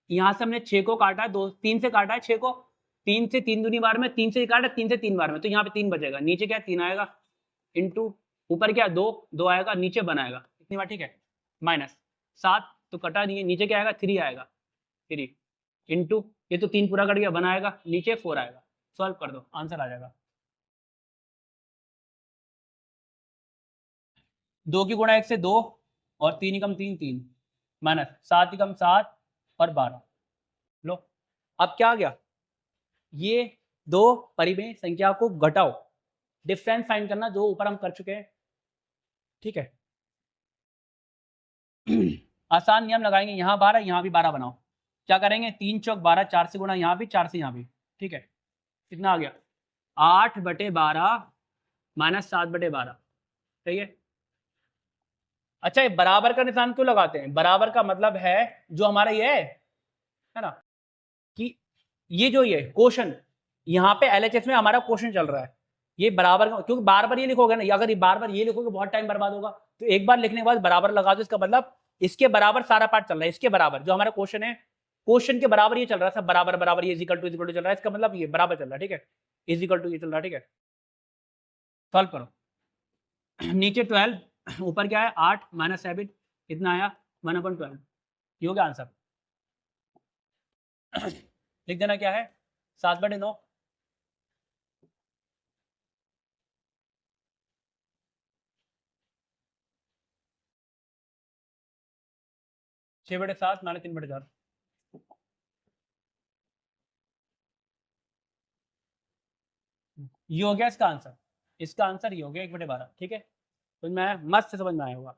यहाँ से हमने 6 को काटा है, 2 3 से काटा है 6 को, 3 से 3 दूनी बार में, 3 से काटा, 3 से 3 बार में, तो यहाँ पे 3 बचेगा, नीचे क्या 3 आएगा, इंटू ऊपर क्या 2 2 आएगा, नीचे बनाएगा इतनी बार, ठीक है। माइनस 7 तो कटा नहीं है, नीचे क्या आएगा 3 आएगा, 3 इंटू ये तो 3 पूरा कट गया, 1 आएगा, नीचे 4 आएगा। सॉल्व कर दो, आंसर आ जाएगा। 2 की गुणा 1 से 2 और 3 एकम 3 3 माइनस 7 एकम 7 और 12। लो अब क्या आ गया, ये दो परिमेय संख्या को घटाओ, डिफरेंस फाइंड करना, जो ऊपर हम कर चुके हैं, ठीक है। आसान नियम लगाएंगे, यहाँ 12 यहाँ भी 12 बनाओ। क्या करेंगे, 3 चौक 12, 4 से गुणा यहाँ भी, 4 से यहाँ भी, ठीक है। कितना आ गया 8/12 माइनस 7/12, सही है। अच्छा ये बराबर का निशान क्यों लगाते हैं, बराबर का मतलब है जो हमारा ये है ना, कि ये जो ये क्वेश्चन यहाँ पे एलएचएस में हमारा क्वेश्चन चल रहा है, ये बराबर का, क्योंकि बार बार ये लिखोगे ना, अगर ये बार बार ये लिखोगे बहुत टाइम बर्बाद होगा, तो एक बार लिखने के बाद बराबर लगा दो, इसका मतलब इसके बराबर सारा पार्ट चल रहा है, इसके बराबर जो हमारा क्वेश्चन है, क्वेश्चन के बराबर ये चल रहा है, सब बराबर बराबर, ये इक्वल टू चल रहा है, इसका मतलब ये बराबर चल रहा है, ठीक है, इक्वल टू ये चल रहा है, ठीक है। सॉल्व करो, नीचे 12, ऊपर क्या है 8 माइनस 7, कितना आया 1/12, ये हो गया आंसर। लिख देना क्या है 7/9, 6/7 माइनस 3/4, ये हो गया इसका आंसर, इसका आंसर ये हो गया 1/12, ठीक है। तो मैं मस्त से समझ में आया होगा।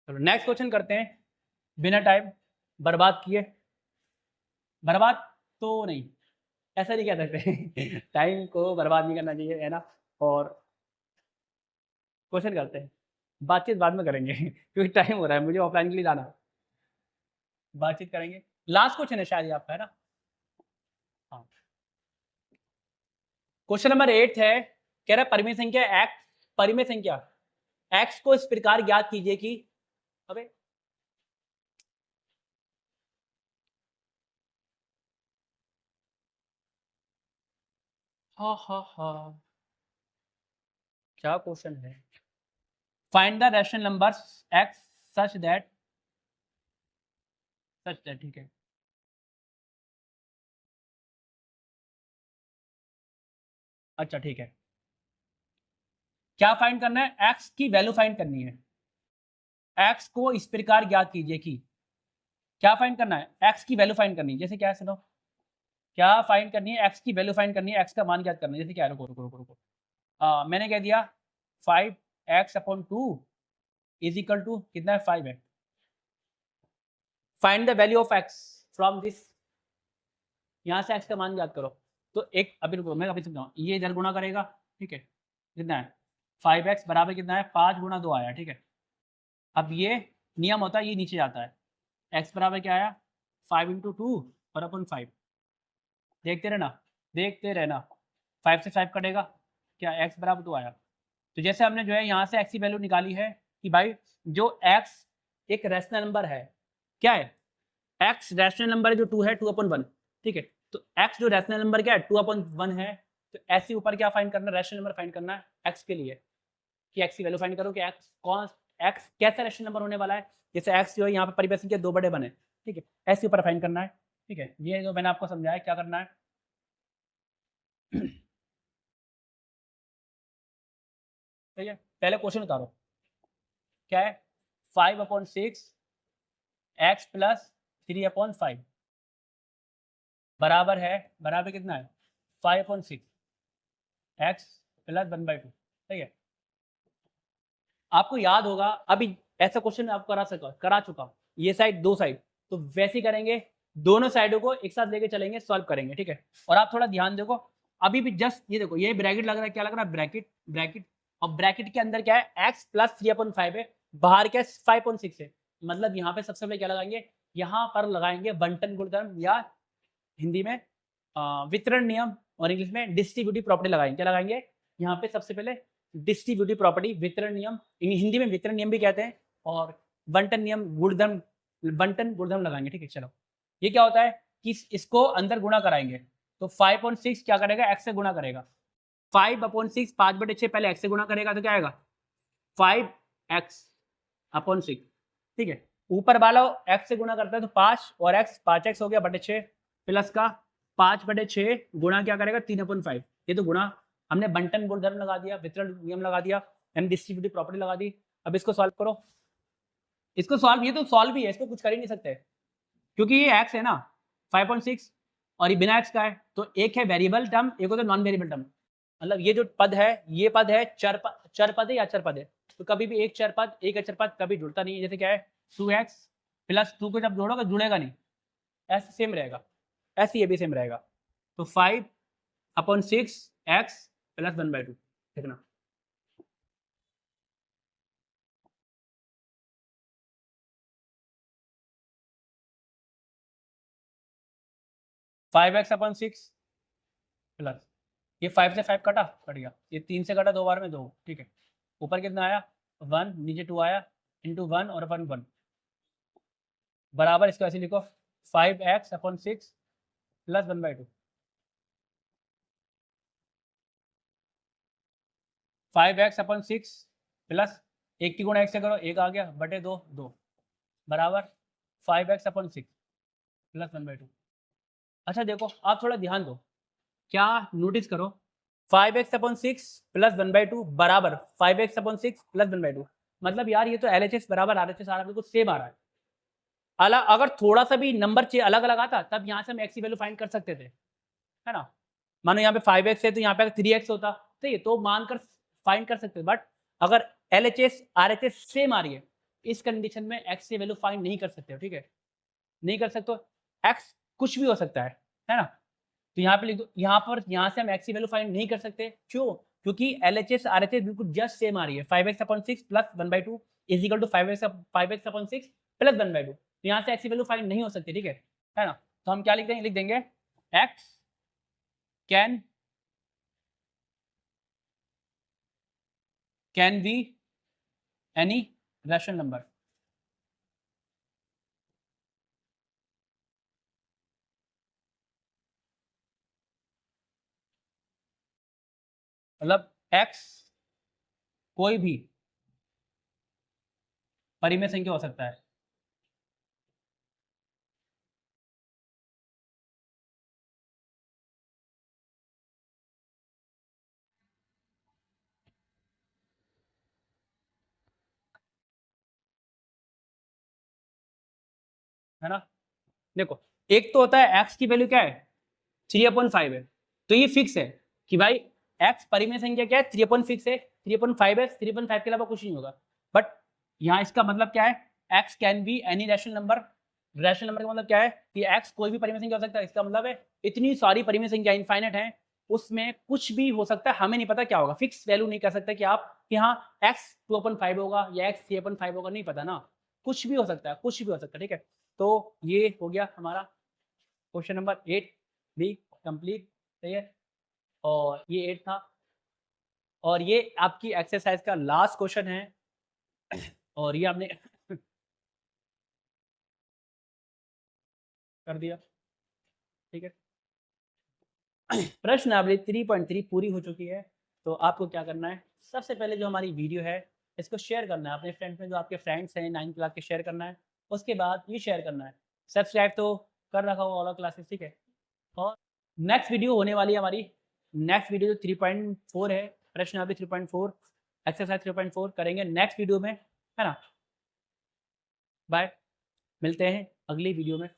चलो नेक्स्ट क्वेश्चन करते हैं, बिना टाइम बर्बाद किए, बर्बाद तो नहीं, ऐसा नहीं कह सकते टाइम को बर्बाद नहीं करना चाहिए, है ना। और क्वेश्चन करते हैं, बातचीत बाद में करेंगे क्योंकि टाइम हो रहा है, मुझे ऑफलाइन के लिए जाना है, बातचीत करेंगे। लास्ट क्वेश्चन है शायद ये आपका, है ना। हाँ, क्वेश्चन नंबर 8 है, कह रहा है परिमेय संख्या एक्स, परिमेय संख्या एक्स को इस प्रकार ज्ञात कीजिए कि, अबे हाँ क्या क्वेश्चन है, find the rational numbers x such that, ठीक है। अच्छा ठीक है, क्या फाइंड करना है, एक्स की वैल्यू फाइंड करनी है, एक्स को इस प्रकार ज्ञात कीजिए कि, क्या फाइंड करना है, एक्स की वैल्यू फाइंड करनी है, जैसे क्या है सुनो, क्या फाइंड करनी है, एक्स की वैल्यू फाइंड करनी है, एक्स का मान ज्ञात करना है, जैसे क्या है, रुको रुको रुको रुको, मैंने कह दिया 5x/2 इज इक्वल टू कितना है 5 है, find the value of x from this, यहाँ से एक्स का मान ज्ञात करो। तो एक अभी रुको, मैं अभी समझाऊँ, ये इधर गुणा करेगा, ठीक है, कितना है 5x बराबर कितना है 5 गुणा 2 आया, ठीक है। अब ये नियम होता है, ये नीचे जाता है, x बराबर क्या आया 5 × 2 और अपन 5, देखते रहना देखते रहना, 5 से 5 कटेगा, क्या x बराबर 2 आया। तो जैसे हमने जो है यहाँ से x की वैल्यू निकाली है कि भाई जो x एक रैशनल नंबर है, क्या है x रैशनल नंबर है, जो 2 है 2/1, ठीक है। तो x जो रैशनल नंबर क्या है 2/1 है, तो ऐसे ऊपर क्या फाइंड करना है, रैशनल नंबर फाइंड करना है x के लिए, कि x की वैल्यू फाइंड करो कि x कौन, x कैसा रैशनल नंबर होने वाला है, जैसे x जो है यहाँ पर परिमेय संख्या 2/1 है, ठीक है, ऐसे ऊपर फाइंड करना है, ठीक है। ये जो मैंने आपको समझाया क्या करना है ठीक है, पहले क्वेश्चन उतारो, क्या है 5/6 x प्लस 3/5 बराबर है, बराबर कितना है 5/6 x प्लस 1/2, ठीक है। आपको याद होगा अभी ऐसा क्वेश्चन आपको करा चुका हूँ, ये साइड दो साइड, तो वैसे ही करेंगे, दोनों साइडों को एक साथ लेके चलेंगे, सॉल्व करेंगे, ठीक है। और आप थोड़ा ध्यान देखो, अभी भी जस्ट ये देखो, ये ब्रैकेट लग रहा है, क्या लग रहा है, ब्रैकेट ब्रैकेट, और ब्रैकेट के अंदर क्या है, x प्लस 3/5 है, बाहर क्या है 5.6 है, मतलब यहाँ पे सबसे पहले क्या लगाएंगे, यहाँ पर लगाएंगे बंटन गुणधर्म या हिंदी में वितरण नियम, और इंग्लिश में डिस्ट्रीब्यूटिव प्रॉपर्टी लगाएंगे। क्या लगाएंगे यहाँ पे सबसे पहले, डिस्ट्रीब्यूटिव प्रॉपर्टी, वितरण नियम, हिंदी में वितरण नियम भी कहते हैं, और बंटन नियम गुणधर्म, बंटन गुणधर्म लगाएंगे, ठीक है। चलो, ये क्या होता है कि इसको अंदर गुणा कराएंगे, तो 5.6 क्या करेगा, x से गुणा करेगा, 5/6 5/6 पहले x से गुणा करेगा तो क्या आएगा 5x/6, ठीक है। ऊपर वाला x से गुणा करता है तो 5 और x 5x हो गया बटे 6 प्लस का 5/6 गुणा क्या करेगा 3/5, ये तो गुणा हमने बंटन गुणधर्म लगा दिया, वितरण नियम लगा दिया, यानी डिस्ट्रीब्यूटिव प्रॉपर्टी लगा दी। अब इसको सॉल्व करो, इसको सॉल्व, ये तो सॉल्व ही है, इसको कुछ कर ही नहीं सकते क्योंकि ये x है ना 5.6 और ये बिना x का है, तो एक है वेरिएबल टर्म, एक होता है नॉन वेरिएबल टर्म, मतलब ये जो पद है, ये पद है चर पद है या अचर पद है, तो कभी भी एक चर पद एक अचर पद कभी जुड़ता नहीं है। जैसे क्या है 2x प्लस 2 को जब जोड़ोगे जुड़ेगा नहीं, ऐसे सेम रहेगा, ऐसे ये भी सेम रहेगा, तो 5/6 x प्लस 1/2, देखना 5x/6 प्लस, ये 5 से 5 कटा, कट गया, ये 3 से कटा, 2 बार में 2, ठीक है। ऊपर कितना आया 1, नीचे 2 आया, इंटू 1 और 1 1, बराबर इसको ऐसे लिखो 5x/6 प्लस 1/2, 5x/6 प्लस 1 की गुणा 1 से करो, 1 आ गया बटे 2 2, बराबर 5x/6 प्लस 1/2। अच्छा देखो, आप थोड़ा ध्यान दो, क्या नोटिस करो, 5x/6 प्लस 1/2 बराबर 5x/6 प्लस 1/2, मतलब यार ये तो LHS बराबर RHS आ रहा है, बिल्कुल सेम आ रहा है। अलग अगर थोड़ा सा भी नंबर अलग अलग आता तब यहाँ से हम x की वैल्यू फाइंड कर सकते थे, है ना। मानो यहाँ पे 5x है तो यहाँ पे 3x होता, तो ये तो मानकर फाइंड कर सकते, बट अगर LHS RHS सेम आ रही है, इस कंडीशन में x की वैल्यू फाइंड नहीं कर सकते, ठीक है, नहीं कर सकते, x कुछ भी हो सकता है ना। तो यहाँ पे लिख दो, यहाँ से हम x की वैल्यू फाइंड नहीं कर सकते, क्यों, क्योंकि LHS RHS बिल्कुल जस्ट सेम आ रही है, 5x/6 plus 1/2 is equal to 5x/6 plus 1/2, तो यहाँ से x की वैल्यू फाइंड नहीं हो सकती, ठीक है ना। तो हम क्या लिख देंगे x can be any rational number, मतलब x कोई भी परिमेय संख्या हो सकता है, है ना। देखो, एक तो होता है x की वैल्यू क्या है 3/5 है, तो ये फिक्स है कि भाई x परिमेय संख्या क्या है 3/6 है, 3/5 है, 3/5 के अलावा कुछ नहीं होगा। बट यहाँ इसका मतलब क्या है, x can be any rational number, rational number का मतलब क्या है कि x कोई भी परिमेय संख्या हो सकता है, इसका मतलब है इतनी सारी परिमेय संख्या इनफाइनाइट है, उसमें कुछ भी हो सकता है, हमें नहीं पता क्या होगा, फिक्स वैल्यू नहीं कर सकते कि आप कि हाँ x 2/5 होगा या x 3/5 होगा, नहीं पता ना, कुछ भी हो सकता है, कुछ भी हो सकता है, ठीक है। तो ये हो गया हमारा क्वेश्चन नंबर 8 भी कंप्लीट, सही है, और ये 8 था, और ये आपकी एक्सरसाइज का लास्ट क्वेश्चन है, और ये आपने कर दिया, ठीक है। प्रश्नावली 3.3 पूरी हो चुकी है, तो आपको क्या करना है, सबसे पहले जो हमारी वीडियो है इसको शेयर करना है अपने फ्रेंड्स में, जो आपके फ्रेंड्स हैं 9th क्लास के शेयर करना है, उसके बाद ये शेयर करना है, सब्सक्राइब तो कर रखा होगा ऑल क्लासेस, ठीक है। और नेक्स्ट वीडियो होने वाली है हमारी, नेक्स्ट वीडियो जो 3.4 है, प्रश्नावली 3.4 एक्सरसाइज 3.4 करेंगे नेक्स्ट वीडियो में, है ना। बाय, मिलते हैं अगली वीडियो में।